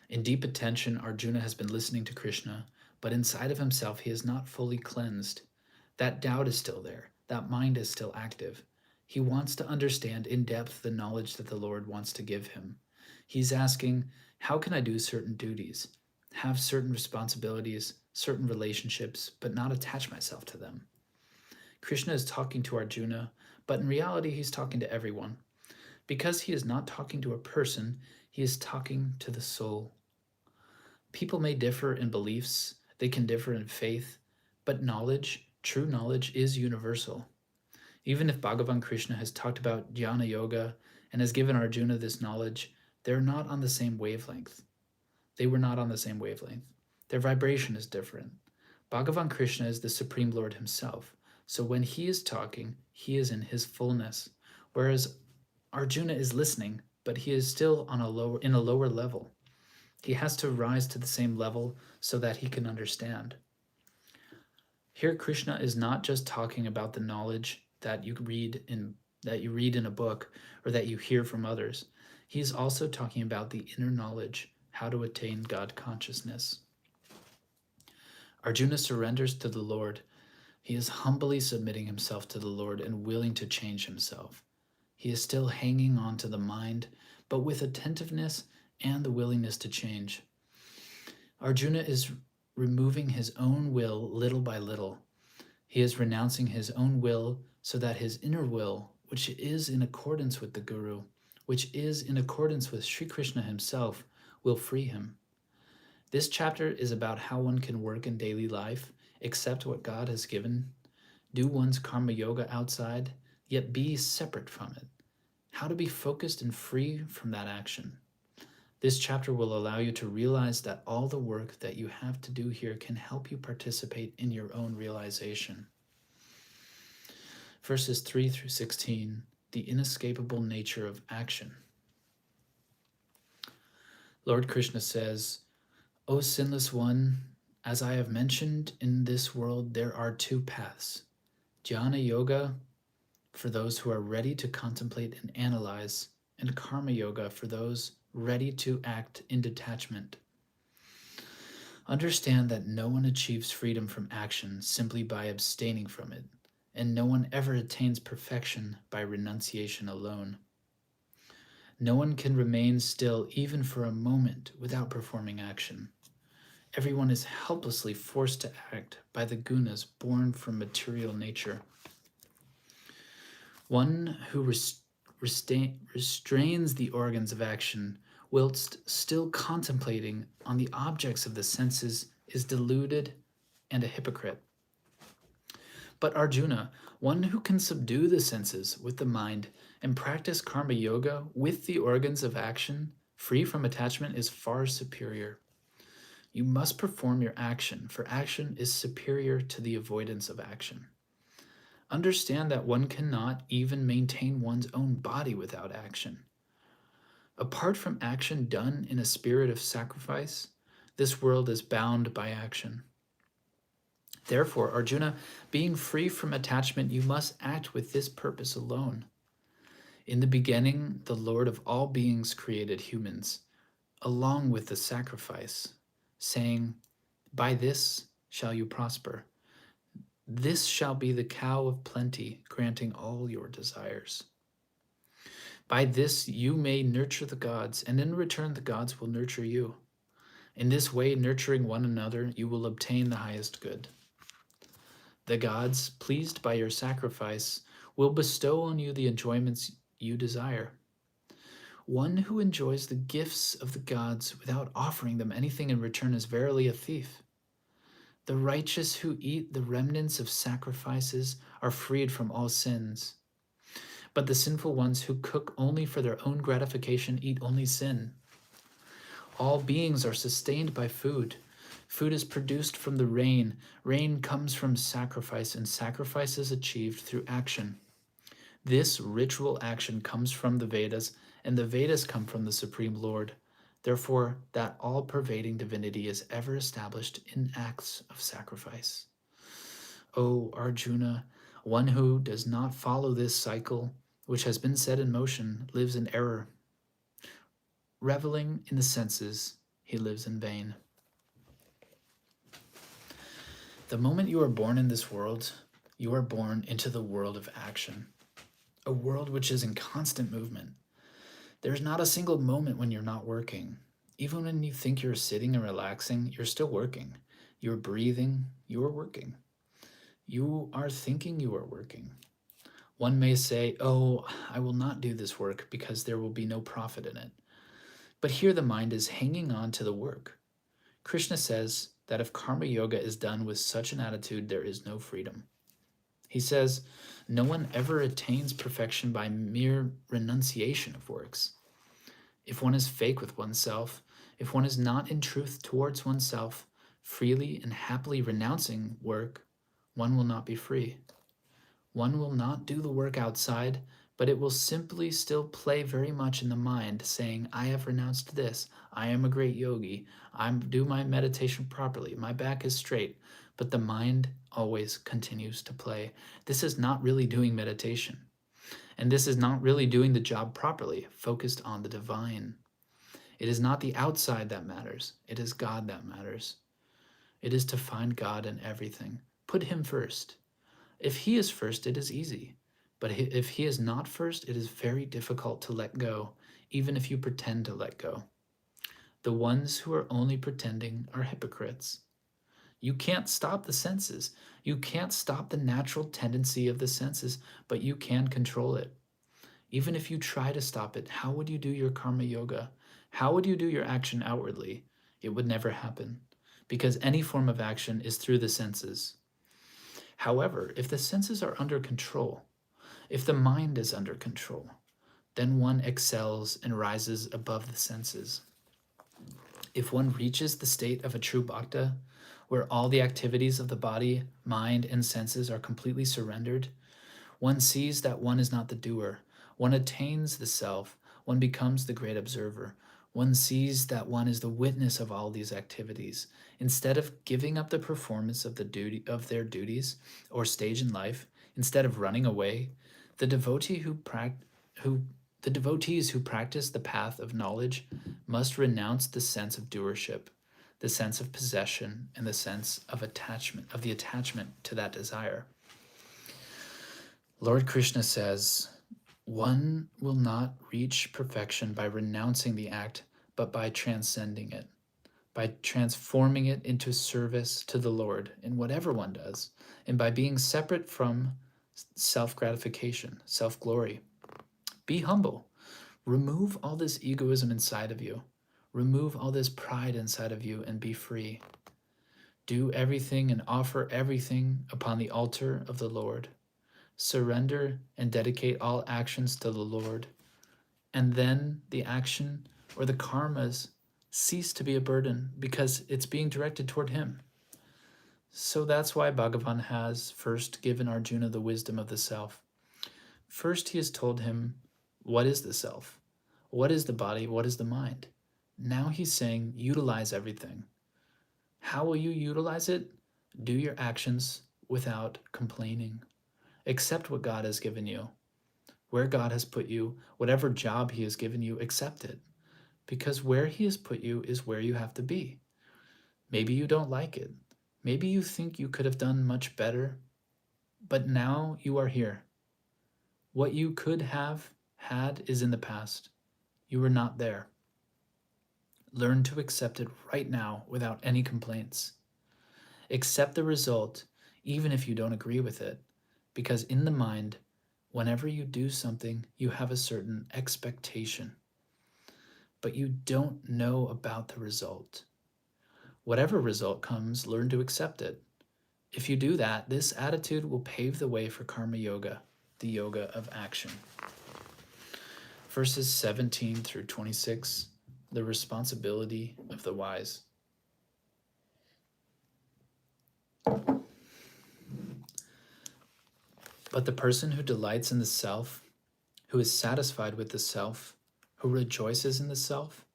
In deep attention, Arjuna has been listening to Krishna, but inside of himself he is not fully cleansed. That doubt is still there. That mind is still active. He wants to understand in depth the knowledge that the Lord wants to give him. He's asking, how can I do certain duties, have certain responsibilities, certain relationships, but not attach myself to them? Krishna is talking to Arjuna, but in reality he's talking to everyone. Because he is not talking to a person, he is talking to the soul. People may differ in beliefs, they can differ in faith, but knowledge, true knowledge, is universal. Even if Bhagavan Krishna has talked about Jnana Yoga and has given Arjuna this knowledge, they're not on the same wavelength. They were not on the same wavelength. Their vibration is different. Bhagavan Krishna is the Supreme Lord himself, so when he is talking, he is in his fullness, whereas Arjuna is listening, but he is still on in a lower level. He has to rise to the same level so that he can understand. Here, Krishna is not just talking about the knowledge that you read in a book or that you hear from others. He is also talking about the inner knowledge, how to attain God consciousness. Arjuna surrenders to the Lord. He is humbly submitting himself to the Lord and willing to change himself. He is still hanging on to the mind, but with attentiveness and the willingness to change. Arjuna is removing his own will little by little. He is renouncing his own will so that his inner will, which is in accordance with the Guru, which is in accordance with Sri Krishna himself, will free him. This chapter is about how one can work in daily life, accept what God has given, do one's karma yoga outside, yet be separate from it. How to be focused and free from that action. This chapter will allow you to realize that all the work that you have to do here can help you participate in your own realization. Verses 3 through 16, the inescapable nature of action. Lord Krishna says, O sinless one, as I have mentioned, in this world there are two paths. Jnana Yoga, for those who are ready to contemplate and analyze, and Karma Yoga for those ready to act in detachment. Understand that no one achieves freedom from action simply by abstaining from it, and no one ever attains perfection by renunciation alone. No one can remain still even for a moment without performing action. Everyone is helplessly forced to act by the Gunas born from material nature. One who restrains the organs of action whilst still contemplating on the objects of the senses is deluded and a hypocrite. But Arjuna, one who can subdue the senses with the mind and practice karma yoga with the organs of action, free from attachment, is far superior. You must perform your action, for action is superior to the avoidance of action. Understand that one cannot even maintain one's own body without action. Apart from action done in a spirit of sacrifice, this world is bound by action. Therefore, Arjuna, being free from attachment, you must act with this purpose alone. In the beginning, the Lord of all beings created humans, along with the sacrifice, saying, by this shall you prosper. This shall be the cow of plenty, granting all your desires. By this you may nurture the gods, and in return the gods will nurture you. In this way, nurturing one another, you will obtain the highest good. The gods, pleased by your sacrifice, will bestow on you the enjoyments you desire. One who enjoys the gifts of the gods without offering them anything in return is verily a thief. The righteous who eat the remnants of sacrifices are freed from all sins. But the sinful ones who cook only for their own gratification eat only sin. All beings are sustained by food. Food is produced from the rain. Rain comes from sacrifice, and sacrifice is achieved through action. This ritual action comes from the Vedas, and the Vedas come from the Supreme Lord. Therefore, that all-pervading divinity is ever established in acts of sacrifice. O Arjuna, one who does not follow this cycle, which has been set in motion, lives in error. Reveling in the senses, he lives in vain. The moment you are born in this world, you are born into the world of action, a world which is in constant movement. There's not a single moment when you're not working. Even when you think you're sitting and relaxing, you're still working. You're breathing, you are working. You are thinking, you are working. One may say, oh, I will not do this work because there will be no profit in it. But here the mind is hanging on to the work. Krishna says that if karma yoga is done with such an attitude, there is no freedom. He says, no one ever attains perfection by mere renunciation of works. If one is fake with oneself, if one is not in truth towards oneself, freely and happily renouncing work, one will not be free. One will not do the work outside, but it will simply still play very much in the mind, saying, I have renounced this, I am a great yogi, I do my meditation properly, my back is straight, but the mind always continues to play. This is not really doing meditation. And this is not really doing the job properly, focused on the divine. It is not the outside that matters. It is God that matters. It is to find God in everything. Put him first. If he is first, it is easy. But if he is not first, it is very difficult to let go, even if you pretend to let go. The ones who are only pretending are hypocrites. You can't stop the senses. You can't stop the natural tendency of the senses, but you can control it. Even if you try to stop it, how would you do your karma yoga? How would you do your action outwardly? It would never happen, because any form of action is through the senses. However, if the senses are under control, if the mind is under control, then one excels and rises above the senses. If one reaches the state of a true bhakta, where all the activities of the body, mind, and senses are completely surrendered, one sees that one is not the doer. One attains the self, one becomes the great observer. One sees that one is the witness of all these activities. Instead of giving up the performance of their duties or stage in life, instead of running away, the devotees who practice the path of knowledge must renounce the sense of doership, the sense of possession, and the sense of the attachment to that desire. Lord Krishna says, one will not reach perfection by renouncing the act, but by transcending it, by transforming it into service to the Lord in whatever one does, and by being separate from self-gratification, self-glory. Be humble. Remove all this egoism inside of you. Remove all this pride inside of you and be free. Do everything and offer everything upon the altar of the Lord. Surrender and dedicate all actions to the Lord, and then the action or the karmas cease to be a burden because it's being directed toward Him. So that's why Bhagavan has first given Arjuna the wisdom of the self. First, he has told him, what is the self? What is the body? What is the mind? Now he's saying, utilize everything. How will you utilize it? Do your actions without complaining. Accept what God has given you. Where God has put you, whatever job He has given you, accept it. Because where He has put you is where you have to be. Maybe you don't like it. Maybe you think you could have done much better, but now you are here. What you could have had is in the past. You were not there. Learn to accept it right now without any complaints. Accept the result, even if you don't agree with it. Because in the mind, whenever you do something, you have a certain expectation, but you don't know about the result. Whatever result comes, learn to accept it. If you do that, this attitude will pave the way for karma yoga, the yoga of action. Verses 17 through 26, the responsibility of the wise. But the person who delights in the self, who is satisfied with the self, who rejoices in the self,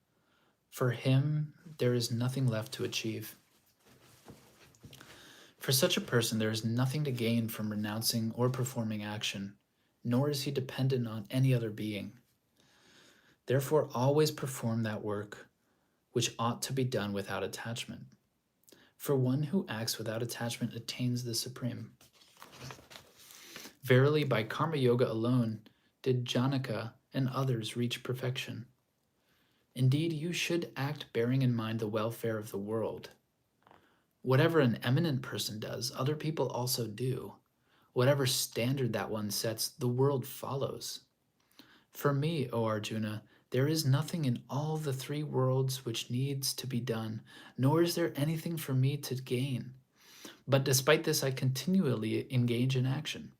for him there is nothing left to achieve. For such a person, there is nothing to gain from renouncing or performing action, nor is he dependent on any other being. Therefore, always perform that work which ought to be done without attachment. For one who acts without attachment attains the supreme. Verily, by karma yoga alone did Janaka and others reach perfection. Indeed, you should act bearing in mind the welfare of the world. Whatever an eminent person does, other people also do. Whatever standard that one sets, the world follows. For me, O Arjuna, there is nothing in all the three worlds which needs to be done, nor is there anything for me to gain. But despite this, I continually engage in action.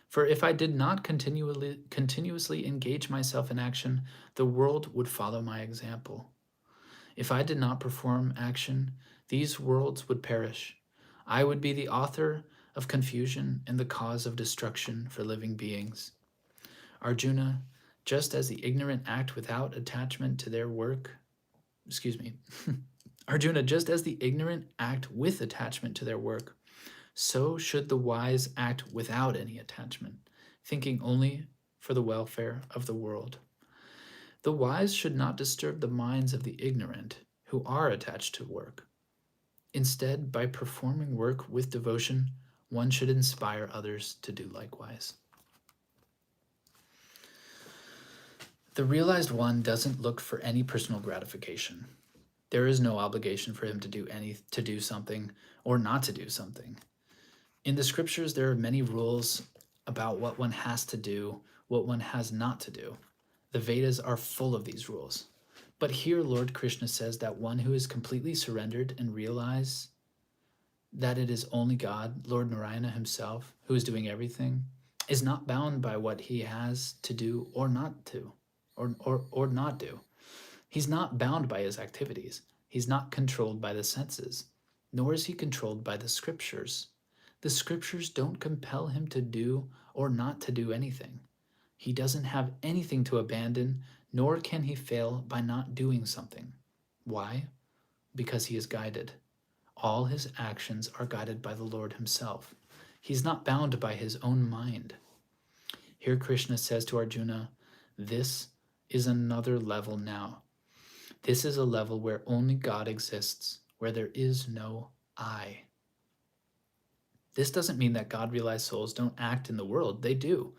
For if I did not continuously engage myself in action, the world would follow my example. If I did not perform action, these worlds would perish. I would be the author of confusion and the cause of destruction for living beings. Arjuna, just as the ignorant act without attachment to their work, Arjuna, just as the ignorant act with attachment to their work, so should the wise act without any attachment, thinking only for the welfare of the world. The wise should not disturb the minds of the ignorant who are attached to work. Instead, by performing work with devotion, one should inspire others to do likewise. The realized one doesn't look for any personal gratification. There is no obligation for him to do something or not to do something. In the scriptures, there are many rules about what one has to do, what one has not to do. The Vedas are full of these rules. But here, Lord Krishna says that one who is completely surrendered and realizes that it is only God, Lord Narayana himself, who is doing everything, is not bound by what he has to do or not to, or not do. He's not bound by his activities. He's not controlled by the senses, nor is he controlled by the scriptures. The scriptures don't compel him to do or not to do anything. He doesn't have anything to abandon, nor can he fail by not doing something. Why? Because he is guided. All his actions are guided by the Lord himself. He's not bound by his own mind. Here Krishna says to Arjuna, this is another level now. This is a level where only God exists, where there is no I. This doesn't mean that God-realized souls don't act in the world. They do,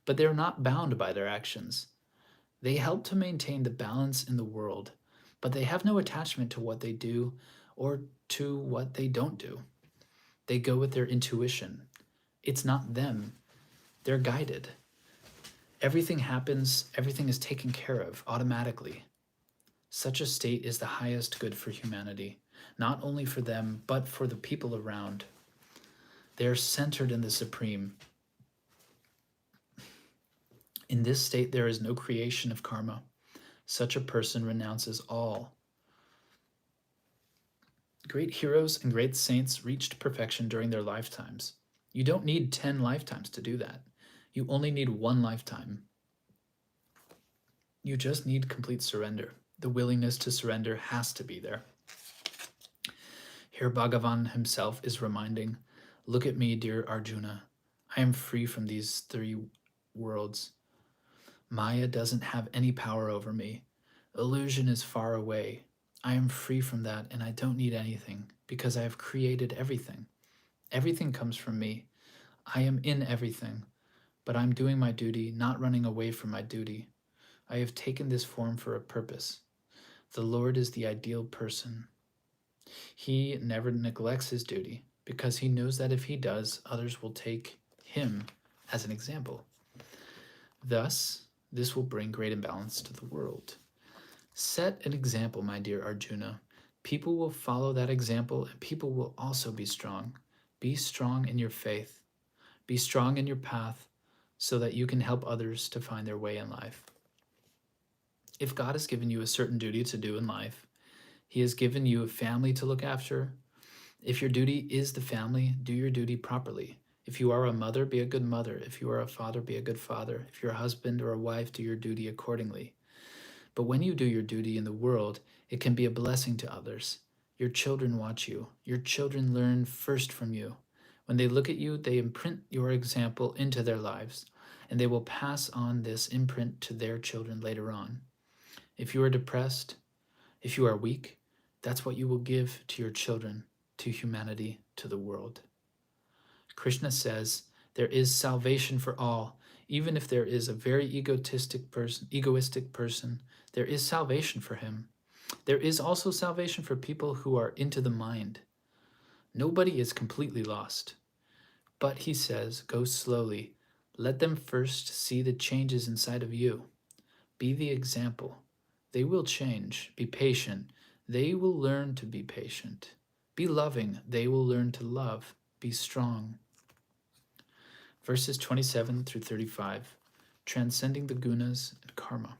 but they're not bound by their actions. They help to maintain the balance in the world, but they have no attachment to what they do or to what they don't do. They go with their intuition. It's not them. They're guided. Everything happens, everything is taken care of automatically. Such a state is the highest good for humanity, not only for them, but for the people around. They are centered in the Supreme. In this state, there is no creation of karma. Such a person renounces all. Great heroes and great saints reached perfection during their lifetimes. You don't need 10 lifetimes to do that. You only need one lifetime. You just need complete surrender. The willingness to surrender has to be there. Here Bhagavan himself is reminding, look at me, dear Arjuna. I am free from these three worlds. Maya doesn't have any power over me. Illusion is far away. I am free from that, and I don't need anything, because I have created everything. Everything comes from me. I am in everything, but I'm doing my duty, not running away from my duty. I have taken this form for a purpose. The Lord is the ideal person. He never neglects his duty, because he knows that if he does, others will take him as an example. Thus, this will bring great imbalance to the world. Set an example, my dear Arjuna. People will follow that example, and people will also be strong. Be strong in your faith. Be strong in your path, so that you can help others to find their way in life. If God has given you a certain duty to do in life, he has given you a family to look after. If your duty is the family, do your duty properly. If you are a mother, be a good mother. If you are a father, be a good father. If you're a husband or a wife, do your duty accordingly. But when you do your duty in the world, it can be a blessing to others. Your children watch you. Your children learn first from you. When they look at you, they imprint your example into their lives, and they will pass on this imprint to their children later on. If you are depressed, if you are weak, that's what you will give to your children, to humanity, to the world. Krishna says, there is salvation for all. Even if there is a very egoistic person, there is salvation for him. There is also salvation for people who are into the mind. Nobody is completely lost. But he says, go slowly. Let them first see the changes inside of you. Be the example. They will change. Be patient. They will learn to be patient. Be loving. They will learn to love. Be strong. Verses 27 through 35, Transcending the Gunas and Karma.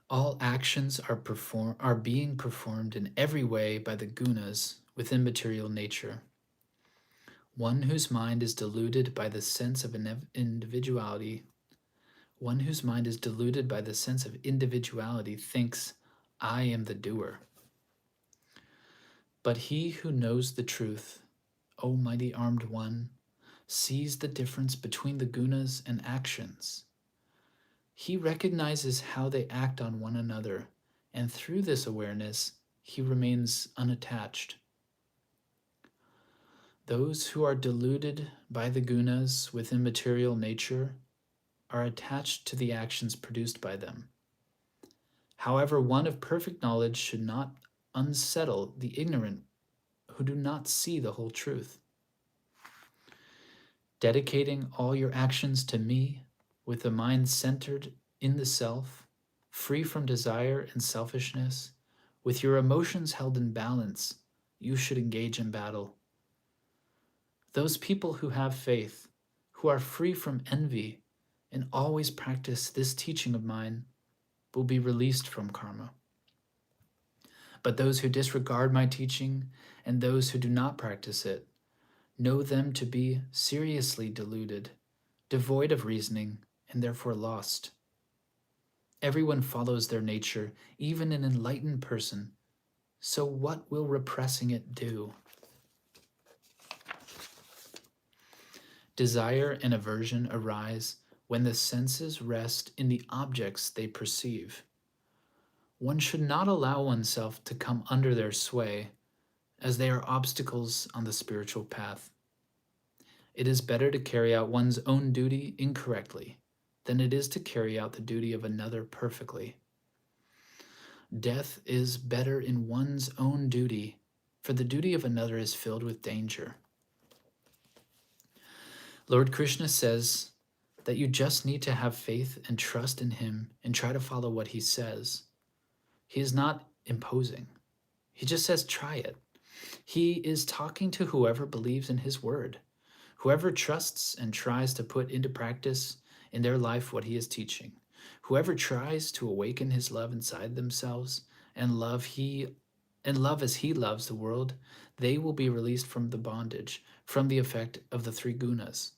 All actions are being performed in every way by the Gunas within material nature. One whose mind is deluded by the sense of individuality thinks, I am the doer. But he who knows the truth, O mighty armed one, sees the difference between the gunas and actions. He recognizes how they act on one another, and through this awareness, he remains unattached. Those who are deluded by the gunas within material nature are attached to the actions produced by them. However, one of perfect knowledge should not unsettle the ignorant who do not see the whole truth. Dedicating all your actions to me, with the mind centered in the self, free from desire and selfishness, with your emotions held in balance, you should engage in battle. Those people who have faith, who are free from envy, and always practice this teaching of mine, will be released from karma. But those who disregard my teaching and those who do not practice it, know them to be seriously deluded, devoid of reasoning, and therefore lost. Everyone follows their nature, even an enlightened person. So what will repressing it do? Desire and aversion arise when the senses rest in the objects they perceive. One should not allow oneself to come under their sway, as they are obstacles on the spiritual path. It is better to carry out one's own duty incorrectly than it is to carry out the duty of another perfectly. Death is better in one's own duty, for the duty of another is filled with danger. Lord Krishna says that you just need to have faith and trust in him and try to follow what he says. He is not imposing. He just says, try it. He is talking to whoever believes in his word, whoever trusts and tries to put into practice in their life what he is teaching, whoever tries to awaken his love inside themselves and love as he loves the world, they will be released from the bondage, from the effect of the three gunas.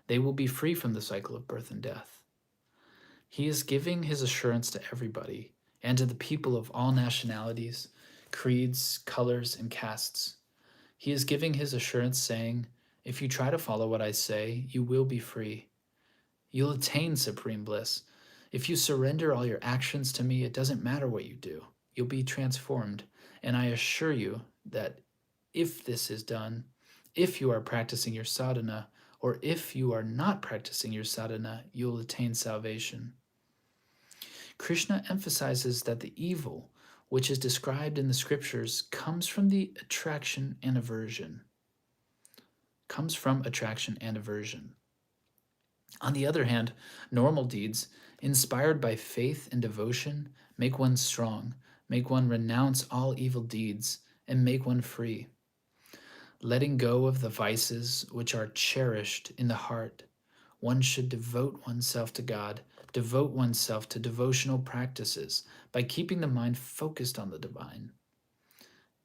They will be free from the cycle of birth and death. He is giving his assurance to everybody and to the people of all nationalities, creeds, colors, and castes. He is giving his assurance saying, if you try to follow what I say, you will be free. You'll attain supreme bliss. If you surrender all your actions to me, it doesn't matter what you do. You'll be transformed. And I assure you that if this is done, if you are practicing your sadhana, or if you are not practicing your sadhana, you'll attain salvation. Krishna emphasizes that the evil, which is described in the scriptures, comes from attraction and aversion. On the other hand, normal deeds, inspired by faith and devotion, make one strong, make one renounce all evil deeds, and make one free. Letting go of the vices which are cherished in the heart, one should devote oneself to God, devote oneself to devotional practices by keeping the mind focused on the divine.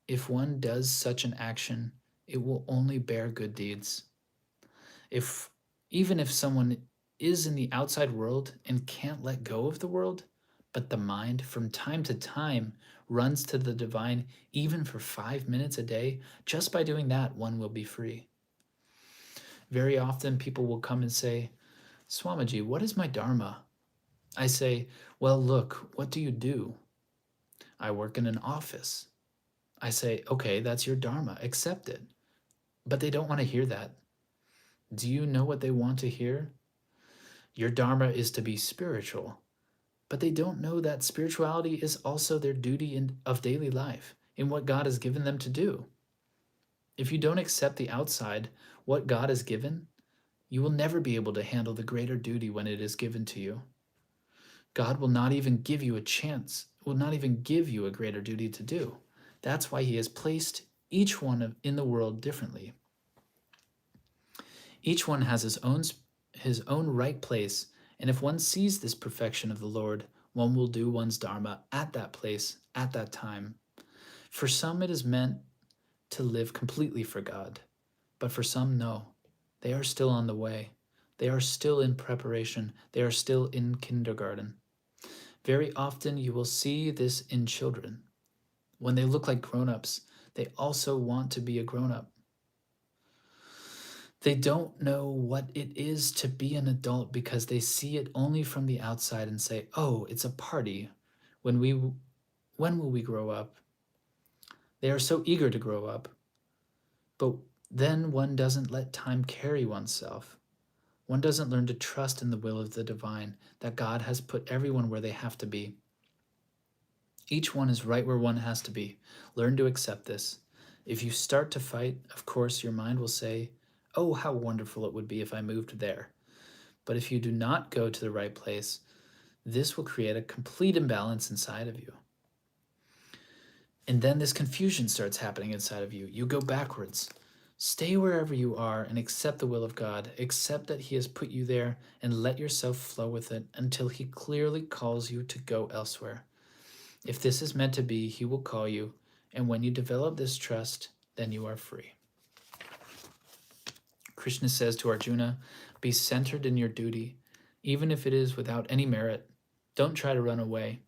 If one does such an action, it will only bear good deeds. Even if someone is in the outside world and can't let go of the world, but the mind from time to time runs to the divine even for 5 minutes a day, just by doing that, one will be free. Very often people will come and say, Swamiji, what is my dharma? I say, well, look, what do you do? I work in an office. I say, okay, that's your dharma, accept it. But they don't want to hear that. Do you know what they want to hear? Your dharma is to be spiritual. But they don't know that spirituality is also their duty of daily life, in what God has given them to do. If you don't accept the outside, what God has given, you will never be able to handle the greater duty when it is given to you. God will not even give you a chance, will not even give you a greater duty to do. That's why he has placed each one in the world differently. Each one has his own right place, and if one sees this perfection of the Lord, one will do one's dharma at that place, at that time. For some, it is meant to live completely for God, but for some, no. They are still on the way. They are still in preparation. They are still in kindergarten. Very often, you will see this in children. When they look like grown-ups, they also want to be a grown-up. They don't know what it is to be an adult because they see it only from the outside and say, oh, it's a party. When will we grow up? They are so eager to grow up. But then one doesn't let time carry oneself. One doesn't learn to trust in the will of the divine, that God has put everyone where they have to be. Each one is right where one has to be. Learn to accept this. If you start to fight, of course, your mind will say, oh, how wonderful it would be if I moved there. But if you do not go to the right place, this will create a complete imbalance inside of you. And then this confusion starts happening inside of you. You go backwards. Stay wherever you are and accept the will of God. Accept that he has put you there and let yourself flow with it until he clearly calls you to go elsewhere. If this is meant to be, he will call you. And when you develop this trust, then you are free. Krishna says to Arjuna, be centered in your duty, even if it is without any merit. Don't try to run away.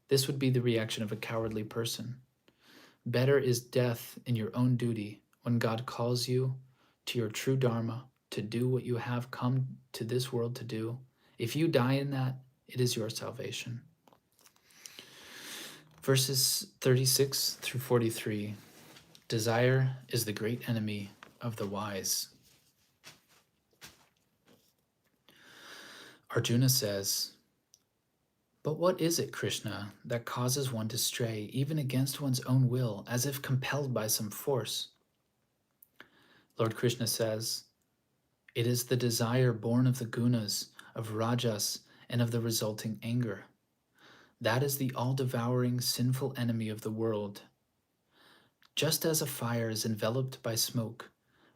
This would be the reaction of a cowardly person. Better is death in your own duty when God calls you to your true dharma, to do what you have come to this world to do. If you die in that, it is your salvation. Verses 36 through 43. Desire is the great enemy of the wise. Arjuna says, but what is it, Krishna, that causes one to stray, even against one's own will, as if compelled by some force? Lord Krishna says, it is the desire born of the Gunas, of Rajas, and of the resulting anger. That is the all-devouring, sinful enemy of the world. Just as a fire is enveloped by smoke,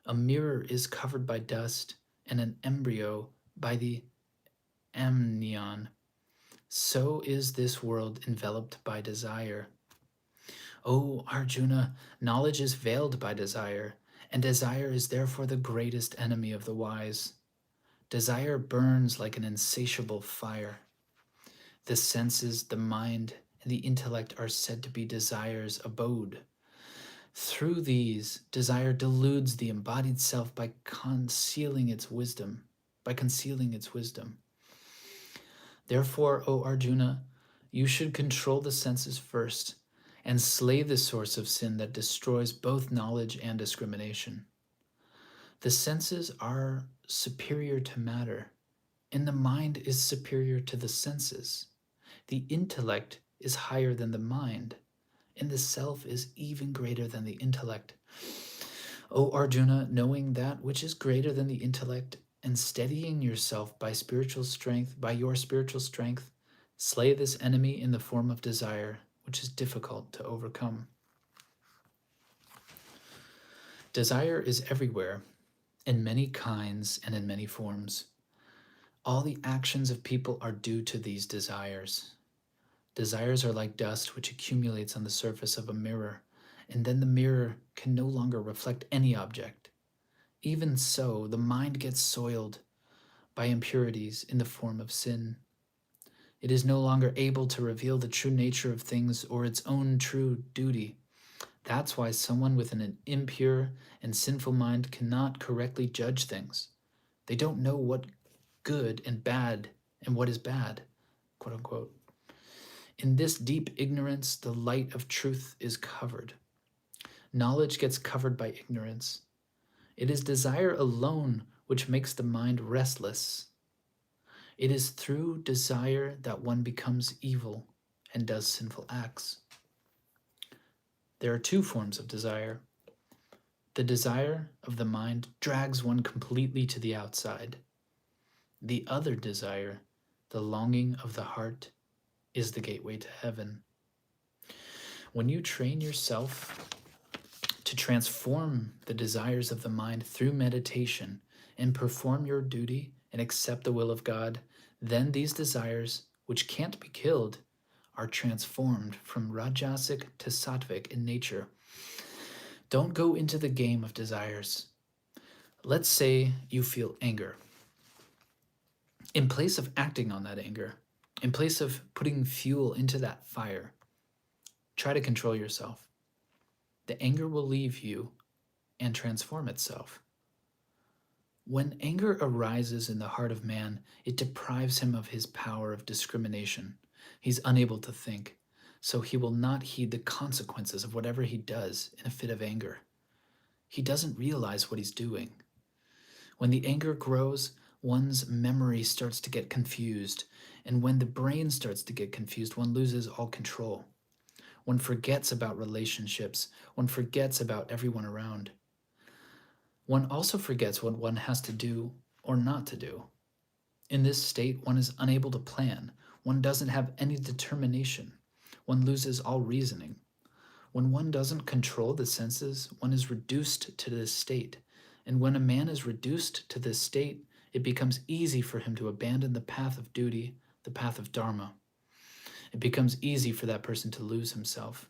a mirror is covered by dust, and an embryo by the amnion, so is this world enveloped by desire. O Arjuna, knowledge is veiled by desire, and desire is therefore the greatest enemy of the wise. Desire burns like an insatiable fire. The senses, the mind, and the intellect are said to be desire's abode. Through these, desire deludes the embodied self by concealing its wisdom. Therefore, O Arjuna, you should control the senses first and slay the source of sin that destroys both knowledge and discrimination. The senses are superior to matter, and the mind is superior to the senses. The intellect is higher than the mind, and the self is even greater than the intellect. O Arjuna, knowing that which is greater than the intellect and steadying yourself by your spiritual strength, slay this enemy in the form of desire, which is difficult to overcome. Desire is everywhere, in many kinds and in many forms. All the actions of people are due to these desires. Desires are like dust which accumulates on the surface of a mirror, and then the mirror can no longer reflect any object. Even so, the mind gets soiled by impurities in the form of sin. It is no longer able to reveal the true nature of things or its own true duty. That's why someone with an impure and sinful mind cannot correctly judge things. They don't know what good and bad and what is bad, quote unquote. In this deep ignorance, the light of truth is covered. Knowledge gets covered by ignorance. It is desire alone which makes the mind restless. It is through desire that one becomes evil and does sinful acts. There are two forms of desire. The desire of the mind drags one completely to the outside. The other desire, the longing of the heart, is the gateway to heaven. When you train yourself to transform the desires of the mind through meditation and perform your duty and accept the will of God, then these desires, which can't be killed, are transformed from rajasic to sattvic in nature. Don't go into the game of desires. Let's say you feel anger. In place of acting on that anger, in place of putting fuel into that fire, try to control yourself. The anger will leave you and transform itself. When anger arises in the heart of man, it deprives him of his power of discrimination. He's unable to think, so he will not heed the consequences of whatever he does in a fit of anger. He doesn't realize what he's doing. When the anger grows, one's memory starts to get confused, and when the brain starts to get confused, one loses all control. One forgets about relationships. One forgets about everyone around. One also forgets what one has to do or not to do. In this state, one is unable to plan. One doesn't have any determination. One loses all reasoning. When one doesn't control the senses, one is reduced to this state. And when a man is reduced to this state, it becomes easy for him to abandon the path of duty, the path of dharma. It becomes easy for that person to lose himself.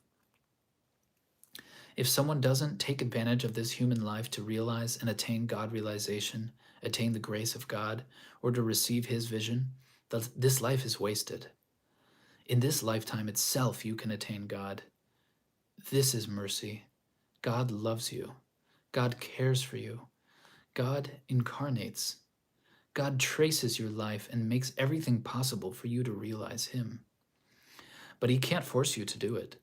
If someone doesn't take advantage of this human life to realize and attain God realization, attain the grace of God, or to receive his vision, this life is wasted. In this lifetime itself, you can attain God. This is mercy. God loves you. God cares for you. God incarnates. God traces your life and makes everything possible for you to realize him. But he can't force you to do it.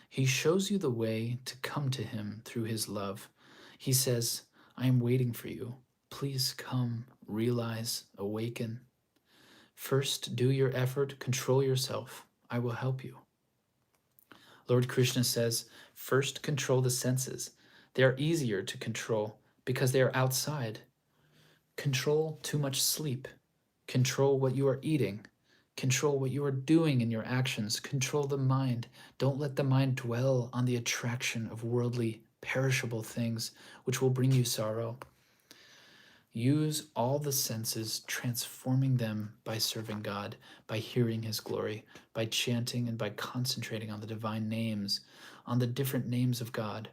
He shows you the way to come to him through his love. He says, I am waiting for you. Please come, realize, awaken. First, do your effort, control yourself. I will help you. Lord Krishna says, first control the senses. They are easier to control because they are outside. Control too much sleep. Control what you are eating. Control what you are doing in your actions. Control the mind. Don't let the mind dwell on the attraction of worldly, perishable things, which will bring you sorrow. Use all the senses, transforming them by serving God, by hearing his glory, by chanting and by concentrating on the divine names, on the different names of God.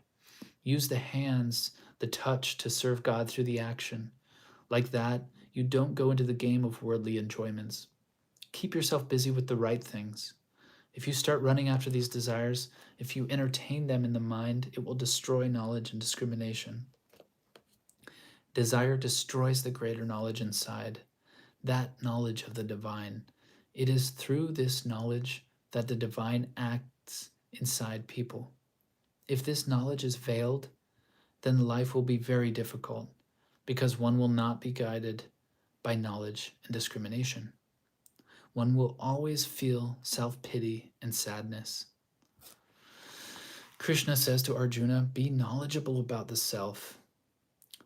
Use the hands, the touch to serve God through the action. Like that, you don't go into the game of worldly enjoyments. Keep yourself busy with the right things. If you start running after these desires, if you entertain them in the mind, it will destroy knowledge and discrimination. Desire destroys the greater knowledge inside, that knowledge of the divine. It is through this knowledge that the divine acts inside people. If this knowledge is veiled, then life will be very difficult, because one will not be guided by knowledge and discrimination. One will always feel self-pity and sadness. Krishna says to Arjuna, be knowledgeable about the self.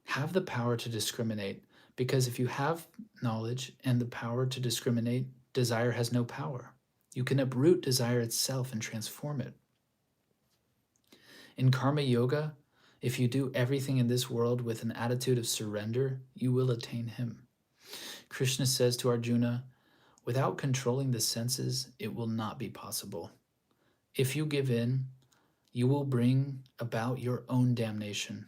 Have the power to discriminate, because if you have knowledge and the power to discriminate, desire has no power. You can uproot desire itself and transform it. In karma yoga, if you do everything in this world with an attitude of surrender, you will attain him. Krishna says to Arjuna, without controlling the senses, it will not be possible. If you give in, you will bring about your own damnation.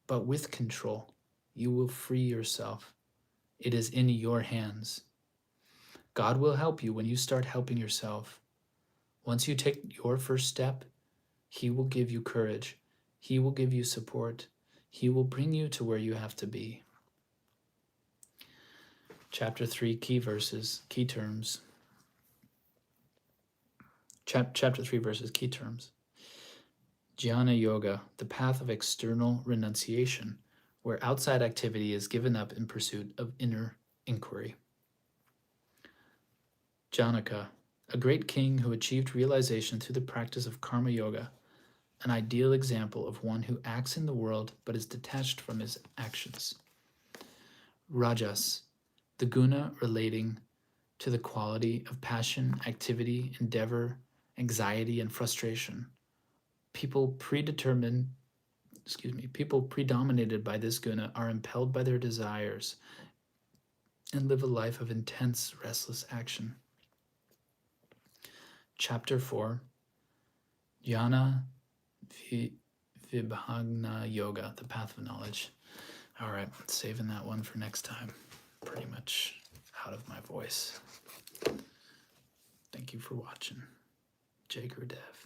But with control, you will free yourself. It is in your hands. God will help you when you start helping yourself. Once you take your first step, he will give you courage. He will give you support. He will bring you to where you have to be. Chapter 3, key verses, key terms. Chapter 3 verses, key terms. Jnana Yoga, the path of external renunciation, where outside activity is given up in pursuit of inner inquiry. Janaka, a great king who achieved realization through the practice of karma yoga, an ideal example of one who acts in the world but is detached from his actions. Rajas, the guna relating to the quality of passion, activity, endeavor, anxiety, and frustration. People predominated by this guna are impelled by their desires and live a life of intense, restless action. Chapter 4, Jnana Vibhagna Yoga, the path of knowledge. All right, saving that one for next time. Pretty much out of my voice. Thank you for watching. Jai Gurudev.